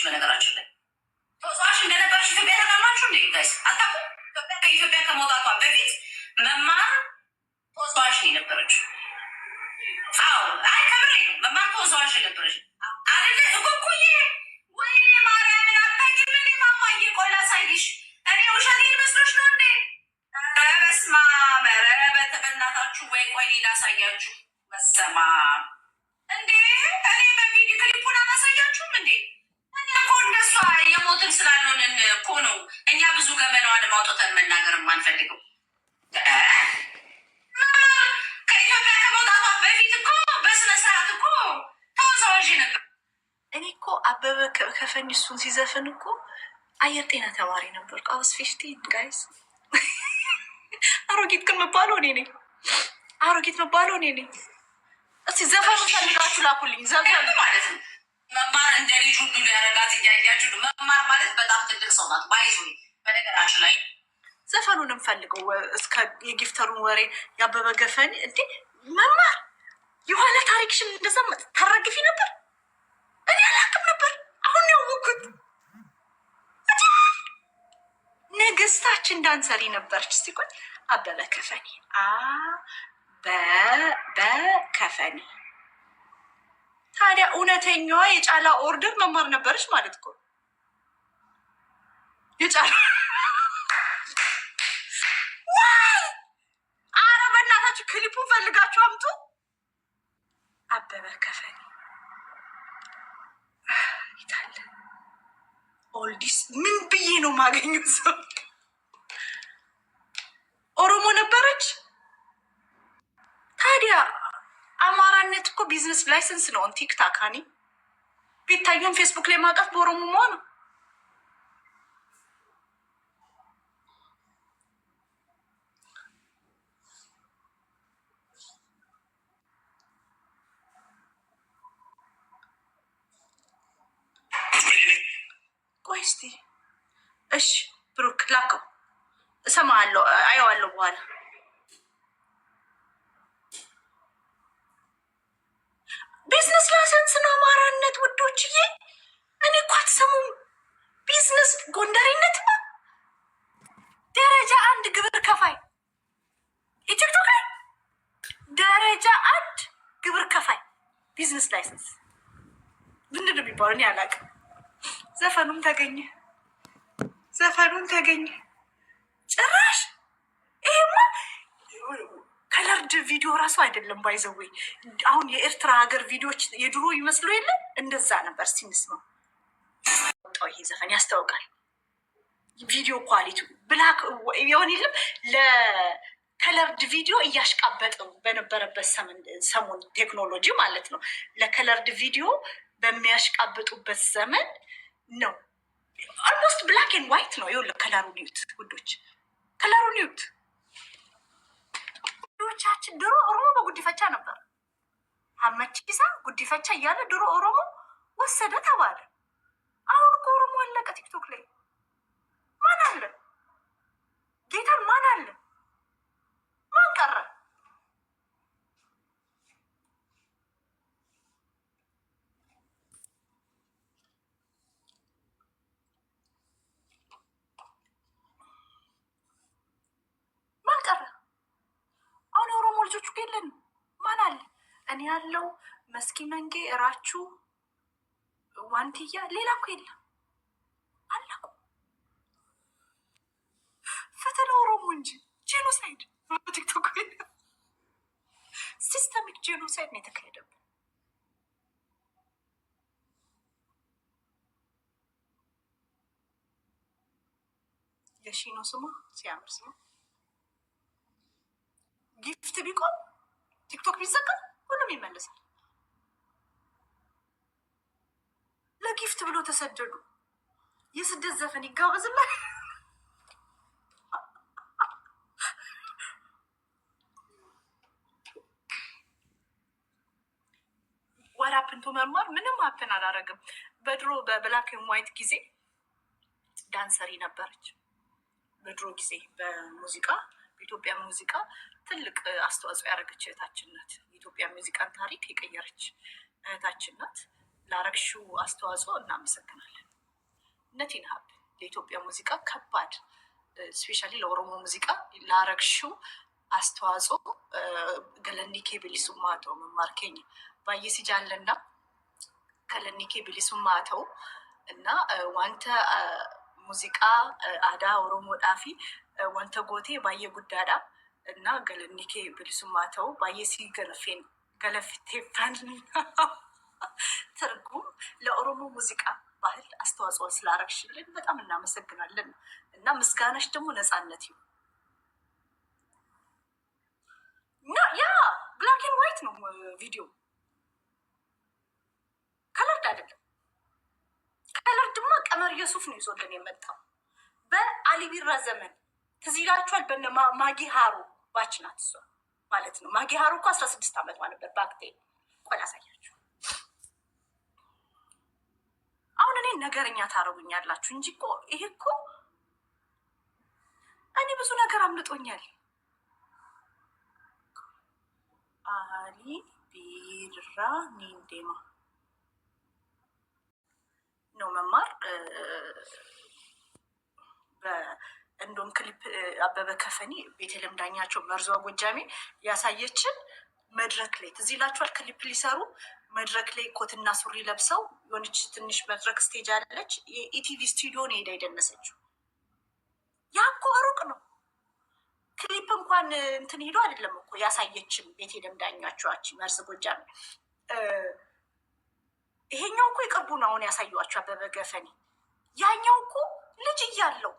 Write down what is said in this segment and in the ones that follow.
በነገራችን ላይ ተወዛዋዥ እንደነበረች ኢትዮጵያ ተቀማችሁ እንዴ ጋይስ አታውቁም? ከኢትዮጵያ ከመውጣቷ በፊት መማር ተወዛዋዥ የነበረች አዎ፣ አይ ከምሬ ነው። መማር ተወዛዋዥ የነበረች አደለ እኮኮዬ። ወይኔ ማርያምን አታውቂም እንዴ? ማማዬ ቆይ ላሳይሽ። እኔ ውሸቴን መስሎሽ ነው እንዴ? ኧረ በስመ አብ! ኧረ በእናታችሁ ወይ ቆይ ላሳያችሁ። በስመ አብ እንዴ! እኔ በቪዲዮ ክሊፑን አላሳያችሁም እንዴ? እኛ እኮ እንደሷ የሞትን ስላልሆንን እኮ ነው እኛ ብዙ ገመናዋን ማውጣተን መናገር የማንፈልገው። ከኢትዮጵያ ከመውጣቷ በፊት እኮ በስነ ስርዓት እኮ ተወዛዋዥ ነበር። እኔ እኮ አበበ ከፈኒ እሱን ሲዘፍን እኮ አየር ጤና ተማሪ ነበር። ቃውስ 15 ጋይስ። አሮጊት ግን መባለው እኔ ነኝ። አሮጊት መባለው እኔ ነኝ። እስቲ ዘፈኑ ፈልጋችሁ ላኩልኝ። ዘፈኑ ማለት ነው መማር እንደ ልጅ ሁሉ ሊያረጋት እያያችሁ ነው። መማር ማለት በጣም ትልቅ ሰው ናት። ባይዞ በነገራችን ላይ ዘፈኑንም ፈልገው እስከ የጊፍተሩን ወሬ ያበበ ገፈኒ እንዴ መማር የኋላ ታሪክሽን እንደዛ ታረግፊ ነበር። እኔ አላውቅም ነበር። አሁን ያወኩት ንግስታችን ዳንሰሪ ነበረች። እስቲ ቆይ አበበ ከፈኒ በከፈኒ ታዲያ እውነተኛዋ የጫላ ኦርደር መማር ነበረች ማለት እኮ የጫላ አረ በእናታችሁ ክሊፑን ፈልጋችሁ አምጡ። አበበ ከፈኒ ይታለ ኦልዲስ ምን ብዬ ነው ማገኘው? ሰው ኦሮሞ ነበረች። ታዲያ አማራነት እኮ ቢዝነስ ላይሰንስ ነው። ቲክታክ ሀኒ ቤታየን ፌስቡክ ላይ ማውጣት በኦሮሞ መሆኑ ቆይ እስቲ እሺ፣ ብሩክ ላከው እሰማለሁ፣ አየዋለሁ በኋላ ቢዝነስ ላይሰንስ ነው አማራነት ውዶችዬ። እኔ እኮ አትሰሙም። ቢዝነስ ጎንደሬነት ነው። ደረጃ 1 ግብር ከፋይ ቲክቶክ ላይ ደረጃ 1 ግብር ከፋይ ቢዝነስ ላይሰንስ ምንድን ነው የሚባለው? እኔ አላውቅም። ዘፈኑም ተገኘ፣ ዘፈኑም ተገኘ። ጭራሽ ይሄማ ከለርድ ቪዲዮ ራሱ አይደለም። ባይዘወይ አሁን የኤርትራ ሀገር ቪዲዮዎች የድሮ ይመስሉ የለ እንደዛ ነበር። ሲንስማ ወጣው ይሄ ዘፈን ያስታውቃል። ቪዲዮ ኳሊቲ ብላክ የሆን የለም ለከለርድ ቪዲዮ እያሽቃበጠው በነበረበት ሰሞን ቴክኖሎጂ ማለት ነው። ለከለርድ ቪዲዮ በሚያሽቃብጡበት ዘመን ነው። ኦልሞስት ብላክ ኤንድ ዋይት ነው። ይኸውልህ ከለሩ ኒውት ውዶች፣ ከለሩ ኒውት ቻችን ድሮ ኦሮሞ በጉዲፈቻ ነበር። ሀመቺሳ ጉዲፈቻ እያለ ድሮ ኦሮሞ ወሰደ ተባለ። አሁን እኮ ኦሮሞ አለቀ። ቲክቶክ ላይ ማን አለ? ጌታን ማን አለ? ማን ቀረ? ማን ቀረ? አሁን የኦሮሞ ልጆች እኮ የለን። ማን አለ? እኔ ያለው መስኪ መንጌ እራችሁ ዋንትያ፣ ሌላ እኮ የለም። አለቁ። ፍትህ ለኦሮሞ እንጂ ጄኖሳይድ ቲክቶክ ሲስተሚክ ጄኖሳይድ ነው የተካሄደብን። የሺኖ ስሙ ሲያምር ስሙ ጊፍት ቢቆም ቲክቶክ ቢዘጋ ሁሉም ይመለሳል። ለጊፍት ብሎ ተሰደዱ። የስደት ዘፈን ይጋበዝላል። ወራፕንቶ መማር ምንም ሀፕን አላረግም። በድሮ በብላክ ኤንድ ዋይት ጊዜ ዳንሰሪ ነበረች። በድሮ ጊዜ በሙዚቃ በኢትዮጵያ ሙዚቃ ትልቅ አስተዋጽኦ ያደረገች እህታችን ናት። የኢትዮጵያ ሙዚቃን ታሪክ የቀየረች እህታችን ናት። ላረግሽው አስተዋጽኦ እናመሰግናለን። ነቲን ሀብ ለኢትዮጵያ ሙዚቃ ከባድ ስፔሻሊ ለኦሮሞ ሙዚቃ ላረግሽው አስተዋጽኦ ገለኒኬ ቢሊሱማተው መማርከኝ ባየሲ ጃለና ገለኒኬ ቢሊሱማተው እና ዋንተ ሙዚቃ አዳ ኦሮሞ ዳፊ ዋንተ ጎቴ ባየ ጉዳዳ እና ገለኒኬ ቢሊሱማተው ባየሲ ገለፍቴፋን ትርጉም ለኦሮሞ ሙዚቃ ባህል አስተዋጽኦ ስላረግሽልን በጣም እናመሰግናለን እና ምስጋናሽ ደግሞ ነፃነት ይሁን። ያ ብላክ ኤንድ ዋይት ነው ቪዲዮ፣ ከለርድ አይደለም። ከለር ድማ ቀመር የሱፍ ነው ይዞልን የመጣው በአሊቢራ ዘመን ትዝ ይላችኋል። በነ ማጊ ሃሮ ባች ናት እሷ ማለት ነው። ማጊ ሃሮ እኮ 16 ዓመት ነበር ባክቴ። ቆይ ላሳያችሁ። አሁን እኔ ነገረኛ ታረጉኛላችሁ እንጂ እኮ ይሄ እኮ እኔ ብዙ ነገር አምልጦኛል። አሊ ቢራ ኒንዴማ ነው መማር እንደውም ክሊፕ አበበ ከፈኒ ቤተልሔም ዳኛቸው መርዟ ጎጃሜ ያሳየችን መድረክ ላይ ትዝ ይላችኋል። ክሊፕ ሊሰሩ መድረክ ላይ ኮትና ሱሪ ለብሰው የሆነች ትንሽ መድረክ ስቴጅ አለች። የኢቲቪ ስቱዲዮን ሄዳ የደነሰችው ያ እኮ ሩቅ ነው። ክሊፕ እንኳን እንትን ሄዶ አይደለም እኮ ያሳየችን ቤተልሔም ዳኛቸዋች መርዝ ጎጃሜ። ይሄኛው እኮ የቅርቡ ነው አሁን ያሳዩዋቸው አበበ ገፈኒ። ያኛው እኮ ልጅ እያለው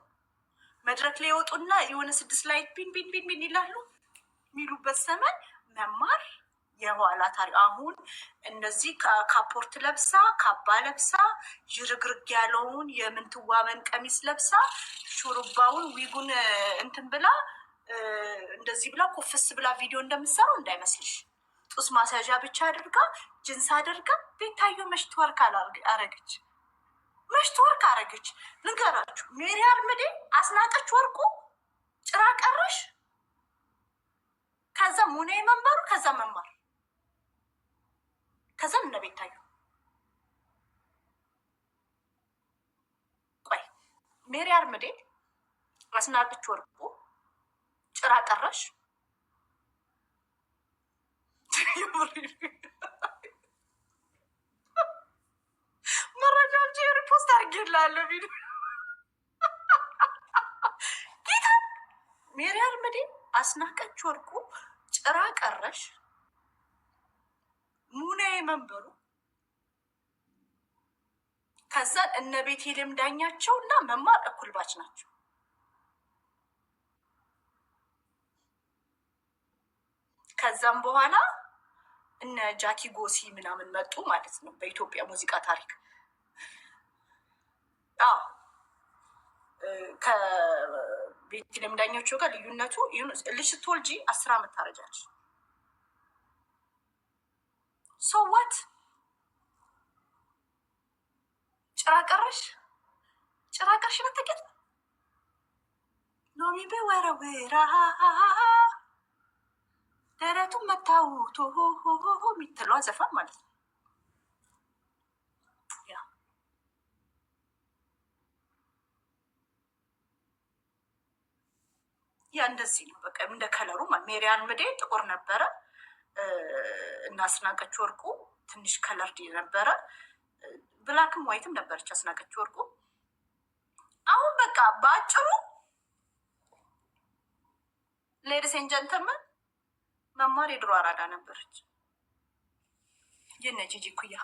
መድረክ ላይ ይወጡና የሆነ 6 ላይ ቢን ቢን ቢን ቢን ይላሉ የሚሉበት ዘመን መማር የኋላ ታሪክ። አሁን እነዚህ ካፖርት ለብሳ ካባ ለብሳ ዥርግርግ ያለውን የምንትዋበን ቀሚስ ለብሳ ሹሩባውን ዊጉን እንትን ብላ እንደዚህ ብላ ኮፍስ ብላ ቪዲዮ እንደምትሰራው እንዳይመስልሽ። ጡስ ማሳዣ ብቻ አድርጋ ጅንስ አድርጋ ቤታዮ መሽትወርክ አረገች። መሽትወርክ አረገች። ልንገራችሁ፣ ሜሪ አርምዴ፣ አስናቀች ወርቁ፣ ጭራ ቀረሽ፣ ከዛ ሙኔ መንበሩ፣ ከዛ መማር፣ ከዛ እነ ቤታዮ። ቆይ ሜሪ አርምዴ፣ አስናቀች ወርቁ፣ ጭራ ቀረሽ መረጃዎች ሪፖስት አድርጌልሃለሁ ቪዲዮ ጌታ ሜሪ አርምዴ፣ አስናቀች ወርቁ፣ ጭራ ቀረሽ፣ ሙኔ መንበሩ፣ ከዛ እነ ቤተልሔም ዳኛቸው እና መማር እኩል ባች ናቸው። ከዛም በኋላ እነ ጃኪ ጎሲ ምናምን መጡ ማለት ነው በኢትዮጵያ ሙዚቃ ታሪክ። ከቤተልሔም ዳኛቸው ጋር ልዩነቱ ልጅ ስትወልጂ 10 ዓመት ታረጃለሽ። ሰዋት ጭራ ቀረሽ በተገጥ ሎሚ በወረወራ ደረቱን መታው ቶሆሆሆ የሚትሏ ዘፈን ማለት ነው። ያ እንደዚህ ነው በቃ እንደ ከለሩ። ሜሪ አርምዴ ጥቁር ነበረ እና አስናቀች ወርቁ ትንሽ ከለርድ ነበረ። ብላክም ዋይትም ነበረች አስናቀች ወርቁ። አሁን በቃ በአጭሩ ሌዲስ ኤንድ ጀንተልመን መማር የድሮ አራዳ ነበረች። የነ ጂጂ ኩያ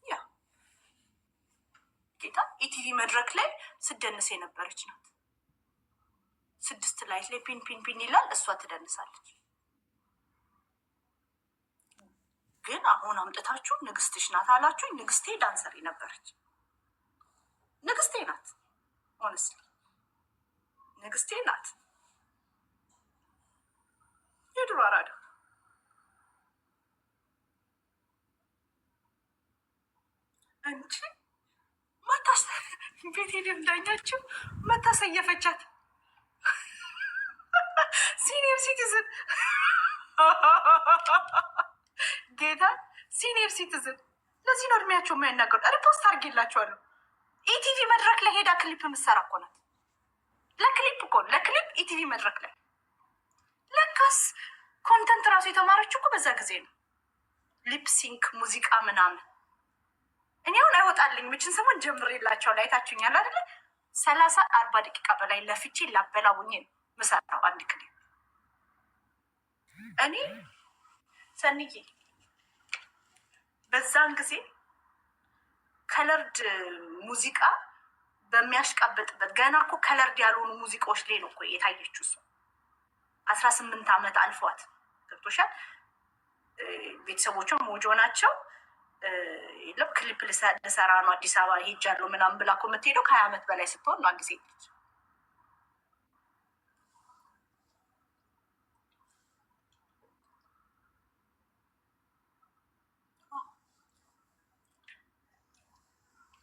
ያ ጌታ ኢቲቪ መድረክ ላይ ስደንስ የነበረች ናት። 6 ላይት ላይ ፒን ፒን ፒን ይላል፣ እሷ ትደንሳለች። ግን አሁን አምጥታችሁ ንግስትሽ ናት አላችሁ። ንግስቴ ዳንሰሪ ነበረች። ንግስቴ ናት። ሆነስሊ ንግስቴ ናት። የድሮ አራዳ እንጂ ቤተልሔም ዳኛቸው መታሰየፈቻት ሲኒየር ሲቲዝን ጌታ ሲኒየር ሲቲዝን። ለዚህ ነው እድሜያቸው የማይናገሩት። ሪፖስት አድርጌላቸዋለሁ። ኢቲቪ መድረክ ላይ ሄዳ ክሊፕ የምትሰራ እኮ ናት። ለክሊፕ እኮ ለክሊፕ ኢቲቪ መድረክ ላይ ለካስ ኮንተንት ራሱ የተማረችው እኮ በዛ ጊዜ ነው። ሊፕሲንክ ሙዚቃ ምናምን እኔ አሁን አይወጣልኝ ምችን ሰሞን ጀምሬላቸው ላይ ታችኛል አይደለ 30-40 ደቂቃ በላይ ለፍቼ ላበላውኝ ነው ምሰራው አንድ ክሊፕ። እኔ ሰንዬ በዛን ጊዜ ከለርድ ሙዚቃ በሚያሽቃበጥበት ገና እኮ ከለርድ ያልሆኑ ሙዚቃዎች ላይ ነው እኮ የታየችው እሷ 18 ዓመት አልፏት ገብቶሻል። ቤተሰቦቿም ሞጆ ናቸው። የለም ክሊፕ ልሰራ ነው አዲስ አበባ ሄጃለሁ ምናምን ብላ እኮ የምትሄደው ከ20 ዓመት በላይ ስትሆን ነው አንድ ሴት ልጅ።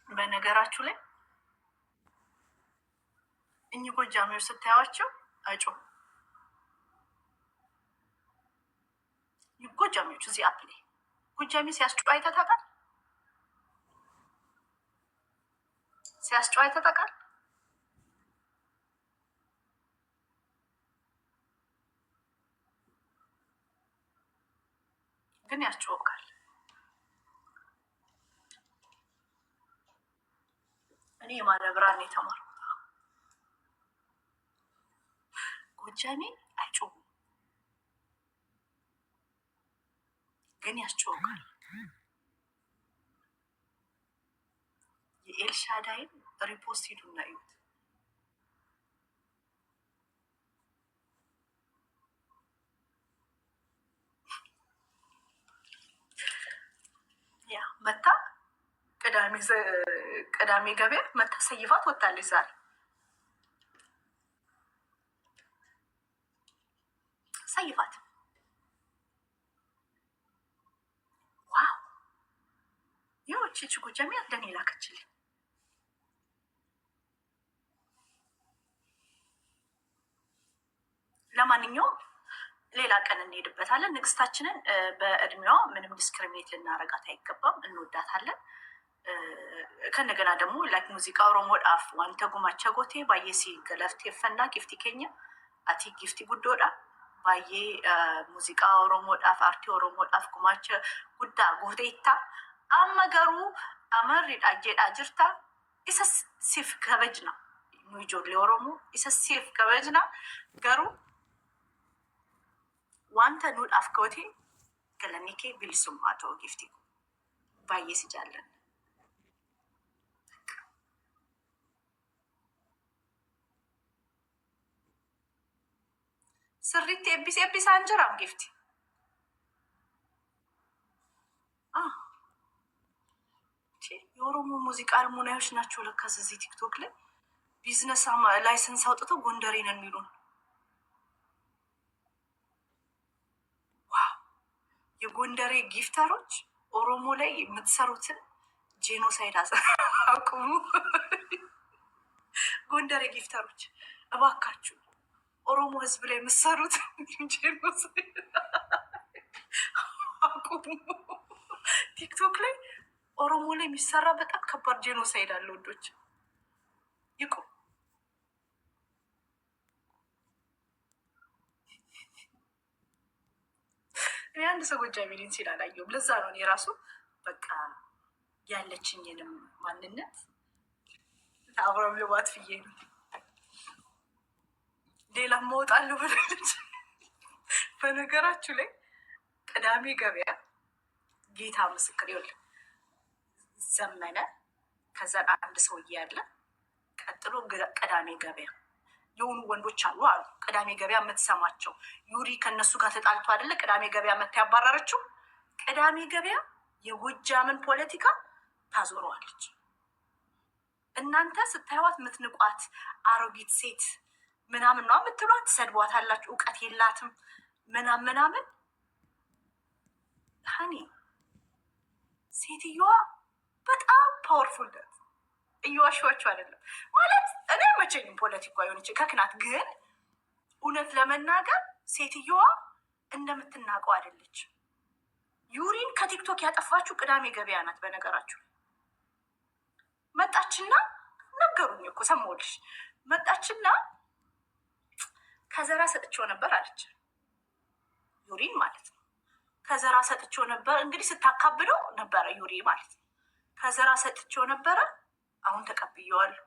በነገራችሁ ላይ እኚህ ጎጃሚዎች ስታያቸው አይጮህ ጎጃሚዎች እዚህ አፕ ላይ ጎጃሚ ሲያስጮህ አይተህ ታውቃለህ? ሲያስጮህ አይተህ ታውቃለህ? ግን ያስጮህካል። እኔ የማዳብራን የተማርኩት ጎጃሚ አይጮህም ግን ያስጮህካል። የኤልሻዳይን ሪፖስት ሂዱና እዩት። ያ መታ ቅዳሜ ገበያ መታ ሰይፋት ወጣለች ዛሬ ሰይፋት ይህች ጎጃሚ ለኔ ላከችልኝ። ለማንኛውም ሌላ ቀን እንሄድበታለን። ንግስታችንን በእድሜዋ ምንም ዲስክሪሚኔት ልናረጋት አይገባም። እንወዳታለን። ከነገና ደግሞ ላይክ ሙዚቃ ኦሮሞ ዳፍ ዋንተ ጉማቻ ጎቴ ባየሲ ገለፍቴ ፈና ጊፍቲ ኬኛ አቲ ጊፍቲ ጉዶዳ ባየ ሙዚቃ ኦሮሞ ዳፍ አርቲ ኦሮሞ ዳፍ ጉማቻ ጉዳ ጎቴታ አመገሩ አመሪዳ ጄዳ ጅርታ ኢሰ ሲፍ ከበጅና ኑጆሌ ኦሮሞ ኢሰ ሲፍ ከበጅና ገሩ ዋንተ ኑድ አፍኮቴ ገለኒኬ ቢልሱም አቶ ጊፍቲ ባየ ሲጃለን ስሪት ኤቢስ አንጀራም ጊፍቲ የኦሮሞ ሙዚቃ አልሙናዮች ናቸው ለካስ እዚህ ቲክቶክ ላይ ቢዝነስ ላይሰንስ አውጥተው ጎንደሬ ነን የሚሉን። ዋው የጎንደሬ ጊፍተሮች ኦሮሞ ላይ የምትሰሩትን ጄኖሳይድ አቁሙ። ጎንደሬ ጊፍተሮች እባካችሁ ኦሮሞ ህዝብ ላይ የምትሰሩት ጄኖሳይድ አቁሙ። ቲክቶክ ላይ ኦሮሞ ላይ የሚሰራ በጣም ከባድ ጄኖሳይድ አለ። ወንዶች ይቁም። እኔ አንድ ሰው ጎጃሜ ነኝ ሲል አላየሁም። ለዛ ነው እኔ ራሱ በቃ ያለችኝንም ማንነት አብረም ልባት ፍዬ ነው ሌላ መውጣለሁ ብላለች። በነገራችሁ ላይ ቅዳሜ ገበያ ጌታ ምስክር ይኸውልህ ዘመነ ከዛን አንድ ሰውዬ ያለ ቀጥሎ ቅዳሜ ገበያ የሆኑ ወንዶች አሉ አሉ ቅዳሜ ገበያ የምትሰማቸው ዩሪ ከነሱ ጋር ተጣልቶ አይደለ ቅዳሜ ገበያ መታ ያባረረችው። ቅዳሜ ገበያ የጎጃምን ፖለቲካ ታዞረዋለች። እናንተ ስታዩት የምትንቋት አሮጊት ሴት ምናምን ነው የምትሏት፣ ሰድቧት አላችሁ፣ እውቀት የላትም ምናምን ሀኒ ሴትዮዋ በጣም ፓወርፉል ናት። እየዋሸኋችሁ አይደለም ማለት እኔ መቼኝም ፖለቲካ የሆነች ከክናት፣ ግን እውነት ለመናገር ሴትዮዋ እንደምትናቀው አይደለች። ዩሪን ከቲክቶክ ያጠፋችሁ ቅዳሜ ገበያ ናት። በነገራችሁ መጣችና እኮ ሰማሁልሽ። መጣችና ከዘራ ሰጥቼው ነበር አለች። ዩሪን ማለት ነው። ከዘራ ሰጥቼው ነበር እንግዲህ ስታካብለው ነበረ ዩሪ ማለት ነው። ከዘራ ሰጥቼው ነበረ አሁን ተቀብየዋለሁ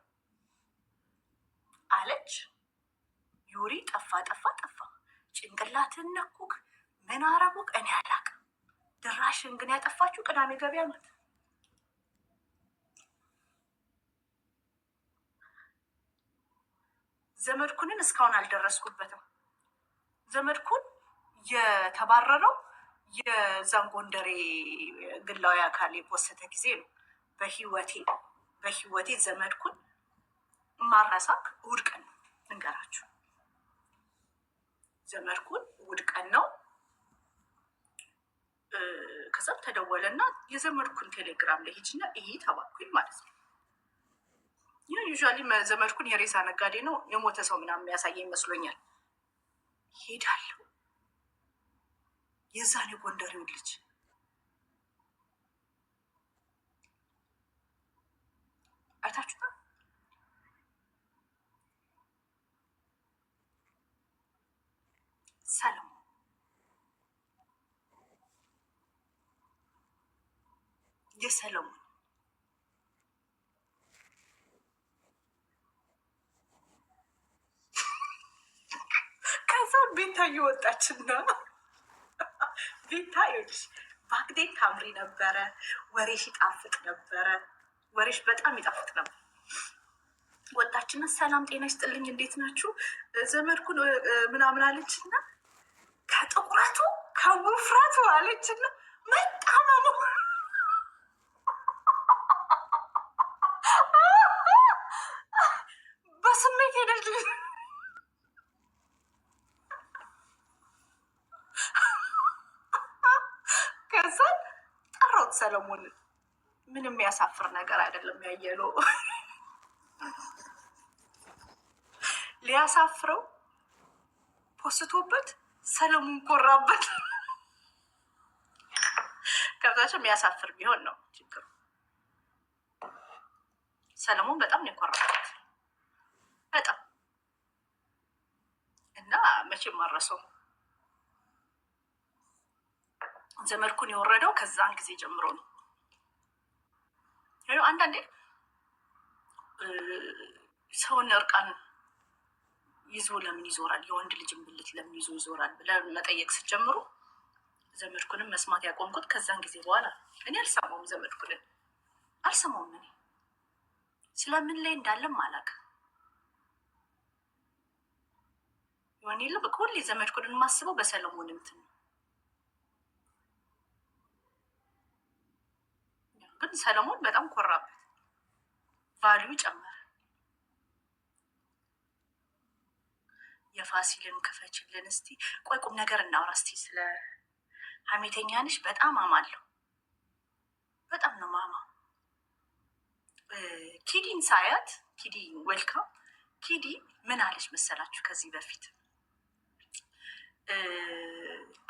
አለች። ዩሪ ጠፋ ጠፋ ጠፋ። ጭንቅላትን ነኩክ ምን አረጉክ እኔ አላቅም። ድራሽን ግን ያጠፋችሁ ቅዳሜ ገበያ ናት። ዘመድኩንን እስካሁን አልደረስኩበትም። ዘመድኩን የተባረረው የዛን ጎንደሬ ግላዊ አካል የፖሰተ ጊዜ ነው። በህይወቴ ዘመድኩን ማረሳክ እሑድ ቀን ነው ልንገራችሁ። ዘመድኩን እሑድ ቀን ነው። ከዛም ተደወለና የዘመድኩን ቴሌግራም ላይ ሂጅና ይሄ ተባልኩኝ ማለት ነው። ዩዥዋሊ ዘመድኩን የሬሳ ነጋዴ ነው። የሞተ ሰው ምናምን የሚያሳየኝ ይመስሎኛል። ሄዳለሁ። የዛን የጎንደሬው ልጅ አይታችሁታል? ሰለሞን የሰለሞን ከዛ ቤታ እየወጣችና ቤታ ይኸውልሽ ባግዴት ታምሪ ነበረ። ወሬሽ ይጣፍጥ ነበረ። ወሬሽ በጣም ይጣፍጥ ነበር። ወጣችና ሰላም ጤና ይስጥልኝ እንዴት ናችሁ ዘመድኩን ምናምን አለችና ከጥቁረቱ ከውፍረቱ አለችና መጣመሙ በስሜት ሄደች። ከዛ ጠራሁት ሰለሞንን። ምንም የሚያሳፍር ነገር አይደለም ያየለው። ሊያሳፍረው ፖስቶበት ሰለሞን ኮራበት። ከዛቸው የሚያሳፍር ቢሆን ነው ችግሩ። ሰለሞን በጣም ነው የኮራበት በጣም እና መቼም ማረሰው ዘመድኩን የወረደው ከዛን ጊዜ ጀምሮ ነው። አንዳንዴ ሰውን እርቃን ይዞ ለምን ይዞራል? የወንድ ልጅን ብልት ለምን ይዞ ይዞራል ብለን መጠየቅ ስትጀምሩ ዘመድኩንም መስማት ያቆምኩት ከዛን ጊዜ በኋላ። እኔ አልሰማውም፣ ዘመድኩንን አልሰማውም። እኔ ስለምን ላይ እንዳለም አላውቅም። ይሆን የለ በቃ ሁሌ ዘመድኩንን የማስበው በሰለሞን እንትን ነው። ግን ሰለሞን በጣም ኮራበት፣ ቫልዩ ጨመረ። የፋሲልን ክፈችልን እስቲ። ቆይ ቁም ነገር እናውራ እስቲ። ስለ ሀሜተኛ ነሽ በጣም አማለሁ፣ በጣም ነው ማማ። ኪዲን ሳያት ኪዲ ዌልካም። ኪዲ ምን አለች መሰላችሁ? ከዚህ በፊት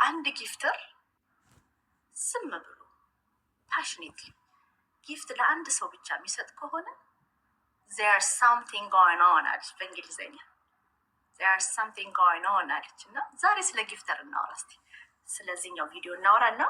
አንድ ጊፍተር ዝም ብሎ ፓሽኔትሊ ጊፍት ለአንድ ሰው ብቻ የሚሰጥ ከሆነ there's something going on አለች በእንግሊዝኛ። there's something going on አለች። እና ዛሬ ስለ ጊፍተር እናወራ እስቲ። ስለዚህኛው ቪዲዮ እናወራ እና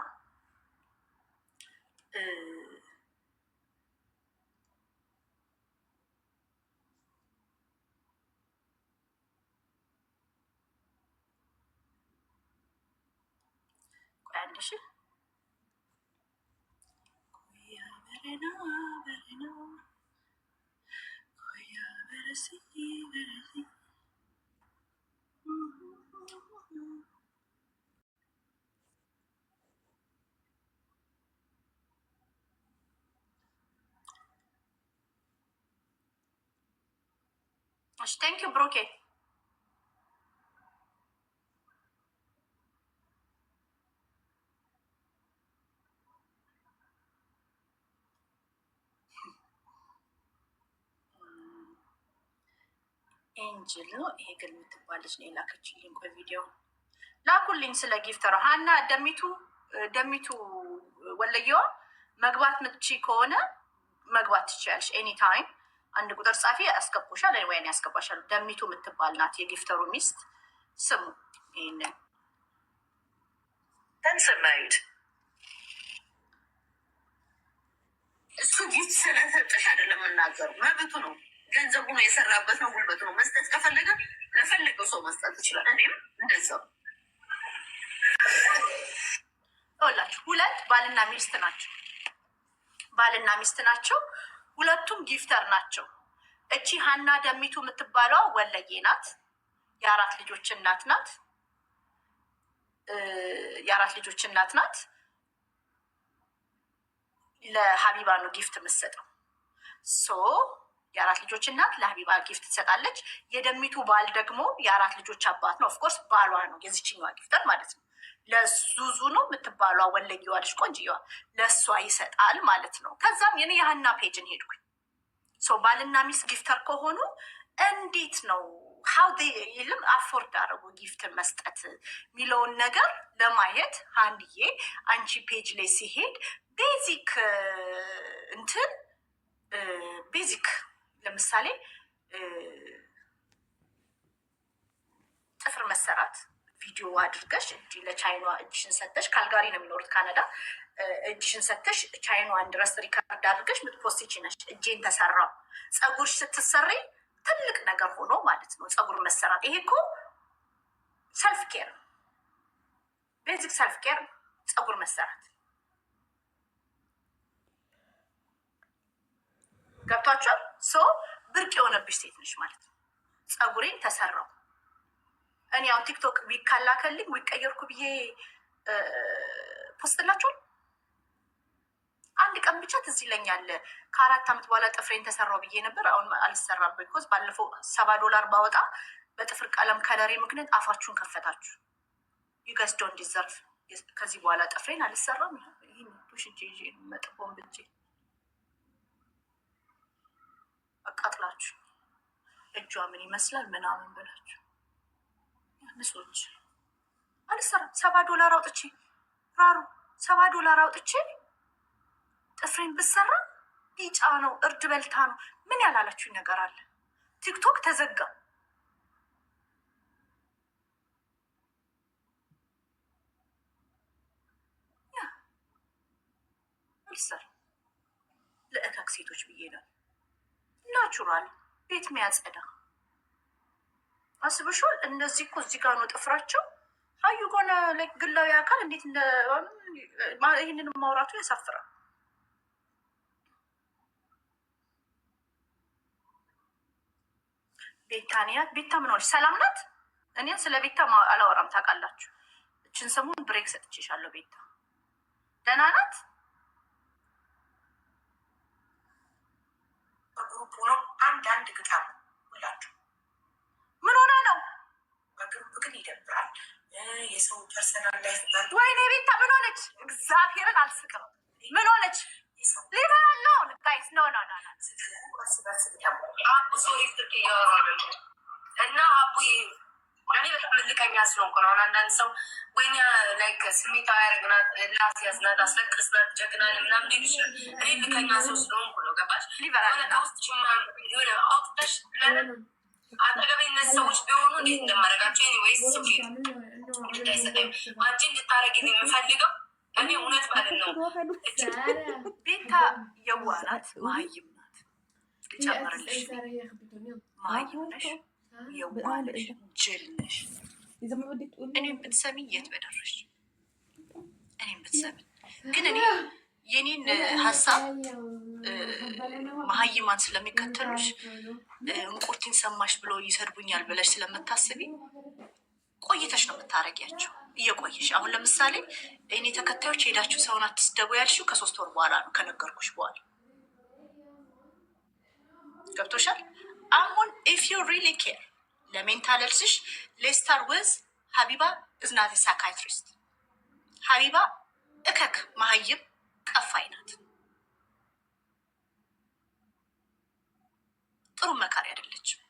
ቆይ አንድ ሺ ቴንክ ዩ ብሩኬ። ኤንጅል ነው ይሄ ግን የምትባለች ነው የላከችልኝ። ቆይ ቪዲዮ ላኩልኝ ስለ ጊፍተሯ። ሀና ደሚቱ ወለየዋ መግባት ምትቺ ከሆነ መግባት ትችያለሽ ኤኒ ታይም። አንድ ቁጥር ጻፊ ያስገቡሻል ወይን ያስገባሻል። ደሚቱ የምትባል ናት የጊፍተሩ ሚስት። ስሙ ይሄንን ተንሰማዩት እሱ ጊፍት ስለሰጠሽ አይደለም የምናገሩ፣ መብቱ ነው። ገንዘቡ ነው፣ የሰራበት ነው፣ ጉልበቱ ነው። መስጠት ከፈለገ ለፈለገው ሰው መስጠት ይችላል። እኔም እንደዛው። ይኸውላችሁ ሁለት ባልና ሚስት ናቸው። ባልና ሚስት ናቸው። ሁለቱም ጊፍተር ናቸው። እቺ ሀና ደሚቱ የምትባለዋ ወለጌ ናት። የአራት ልጆች እናት ናት። ለሀቢባ ነው ጊፍት የምትሰጠው። ሶ የአራት ልጆች እናት ለሀቢባ ጊፍት ትሰጣለች። የደሚቱ ባል ደግሞ የአራት ልጆች አባት ነው። ኦፍኮርስ ባሏ ነው የዚችኛዋ ጊፍተር ማለት ነው። ለዙዙ ነው የምትባሏ ወለጌዋ ልጅ ቆንጅየዋ ለእሷ ይሰጣል ማለት ነው። ከዛም የኔ የሀና ፔጅን ሄድኩኝ። ሶ ባልና ሚስት ጊፍተር ከሆኑ እንዴት ነው ሀው ይልም አፎርድ አደረጉ ጊፍት መስጠት የሚለውን ነገር ለማየት ሀንድዬ አንቺ ፔጅ ላይ ሲሄድ ቤዚክ ቤዚክ ለምሳሌ ጥፍር መሰራት ቪዲዮ አድርገሽ እጅ ለቻይኗ እጅሽን ሰተሽ፣ ካልጋሪ ነው የሚኖሩት ካናዳ። እጅሽን ሰተሽ ቻይኗን ድረስ ሪካርድ አድርገሽ ምትፖስች ነሽ። እጄን ተሰራው። ፀጉርሽ ስትሰሪ ትልቅ ነገር ሆኖ ማለት ነው ፀጉር መሰራት። ይሄ እኮ ሰልፍ ኬር ነው፣ ቤዚክ ሰልፍ ኬር ነው ፀጉር መሰራት። ገብቷቸዋል። ሶ ብርቅ የሆነብሽ ሴት ነሽ ማለት ነው። ፀጉሬን ተሰራው። እኔ ያው ቲክቶክ ቢካላከልኝ ዊቀየርኩ ብዬ ፖስትላችኋል። አንድ ቀን ብቻ ትዝ ይለኛል። ከ4 ዓመት በኋላ ጥፍሬን ተሰራው ብዬ ነበር። አሁን አልሰራም። ቢኮዝ ባለፈው $70 ባወጣ በጥፍር ቀለም ከለሬ ምክንያት አፋችሁን ከፈታችሁ። ዩጋስ ዶንት ዲዘርቭ። ከዚህ በኋላ ጥፍሬን አልሰራም። ይህን ዱሽ ጄ መጥቦን ብጄ አቃጥላችሁ እጇ ምን ይመስላል ምናምን ብላችሁ ንሶች አልሰራም። $70 አውጥቼ ራሩ $70 አውጥቼ ጥፍሬን ብሰራ ቢጫ ነው፣ እርድ በልታ ነው። ምን ያላላችሁኝ ነገር አለ? ቲክቶክ ተዘጋ። አልሰራም። ለእካክ ሴቶች ብዬ ነው። ናቹራል ቤት የሚያጸዳ አስበሽዋል? እነዚህ እኮ እዚህ ጋር ነው ጥፍራቸው። ሀዩ ጎነ ግላዊ አካል እንዴት ይህንን ማውራቱ ያሳፍራል። ቤታንያት ቤታ ምን ሆነች? ሰላም ናት? እኔ ስለ ቤታ አላወራም ታውቃላችሁ። እችን ሰሞን ብሬክ ሰጥቼሻለሁ። ቤታ ደህና ናት? በግሩፕ ሆኖ አንድ ግጣም ሁላችሁ ምን ሆነ ነው? በግሩፕ ግን ይደብራል። የሰው ፐርሰናል ላይ ወይኔ ቤታ ምን ሆነች? እግዚአብሔርን አልስቅም። ምን ሆነች? ሊቨ ያለው ጋይስ ኖ እና አቡዬ እኔ በጣም ልቀኛ ስለሆንኩ ነው። አንዳንድ ሰው ወይኛ ላይክ ስሜታዊ ያደረግናት ላስያዝናት አስለቅስናት ጨቅናን ምናምን ሊሉ ይችላል። እኔ ልቀኛ ሰው ስለሆንኩ ነው። ገባሽ? ውስጥ ሆነ አውጥተሽ ለምን አጠገቤ እነዚህ ሰዎች ቢሆኑ እንዴት እንደማደርጋቸው ወይስ ስኬት እንዳይሰጠኝ አንቺ እንድታረጊ የምፈልገው እኔ እውነት ማለት ነው። ቤታ የዋናት መሀይም ናት። ልጨምርልሽ፣ መሀይም ነሽ፣ የዋነሽ፣ ጅል ነሽ። እኔም ብትሰሚ የት በደረሽ። እኔም ብትሰሚ ግን እኔ የኔን ሀሳብ መሀይማን ስለሚከተሉሽ እንቁርቲን ሰማሽ ብሎ ይሰድቡኛል ብለሽ ስለምታስቢ ቆይተሽ ነው የምታረጊያቸው። እየቆየሽ አሁን ለምሳሌ እኔ ተከታዮች ሄዳችሁ ሰውን አትስደቡ ያልሽው ከ3 ወር በኋላ ነው ከነገርኩሽ በኋላ ገብቶሻል። አሁን ኢፍ ዩ ሪሊ ኬር ለሜንታል ሄልስሽ ሌስታር ወዝ ሀቢባ እዝናት ሳይካትሪስት። ሀቢባ እከክ መሀይም ቀፋይ ናት። ጥሩ መካሪ አይደለችም።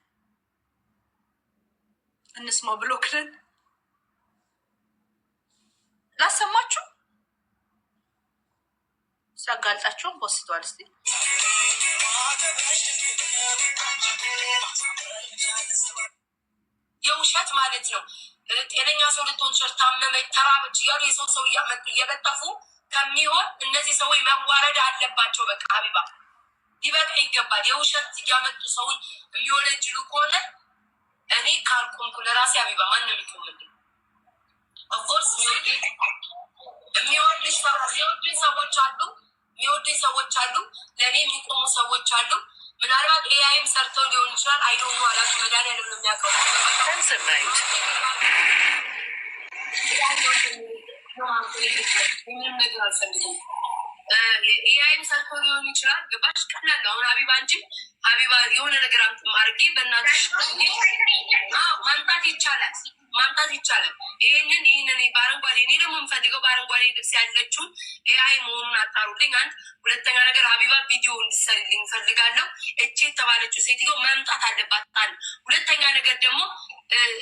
እንስማው ብሎክልን ላሰማችሁ ሲያጋልጣቸውን ፖስተዋል። እስቲ የውሸት ማለት ነው። ጤነኛ ሰው ልትሆን ችል ታመመች፣ ተራበች እያሉ የሰው ሰው እያመጡ እየለጠፉ ከሚሆን እነዚህ ሰዎች መዋረድ አለባቸው። በቃ ሀቢባ ሊበቃ ይገባል። የውሸት እያመጡ ሰውን የሚሆነ እጅሉ ከሆነ እኔ ካልቆምኩ ለራሴ ሀቢባ ማን ነው የሚቆምልኝ? ኦፍኮርስ የሚወዱኝ ሰዎች አሉ፣ ለእኔ የሚቆሙ ሰዎች አሉ። ምናልባት ኤአይም ሰርተው ሊሆን ይችላል። አይዶኑ አላቱ መድኃኒዓለም ነው የሚያውቀው። ምንም ነገር አልፈልግም። ኤአይም ሰርተው ሊሆን ይችላል። ገባሽ? ቀላል ነው። አሁን ሀቢባ እንጂ ሀቢባ የሆነ ነገር አድርጌ በእናትሽ ማምጣት ይቻላል። ይህንን በአረንጓዴ እኔ ደግሞ የምፈልገው በአረንጓዴ ልብስ ያለችውን ኤአይ መሆኑን አጣሩልኝ። አንድ ሁለተኛ ነገር ሀቢባ ቪዲዮ እንድሰሪልኝ እፈልጋለሁ። እቺ የተባለችው ሴትዮ መምጣት አለባት። አንድ ሁለተኛ ነገር ደግሞ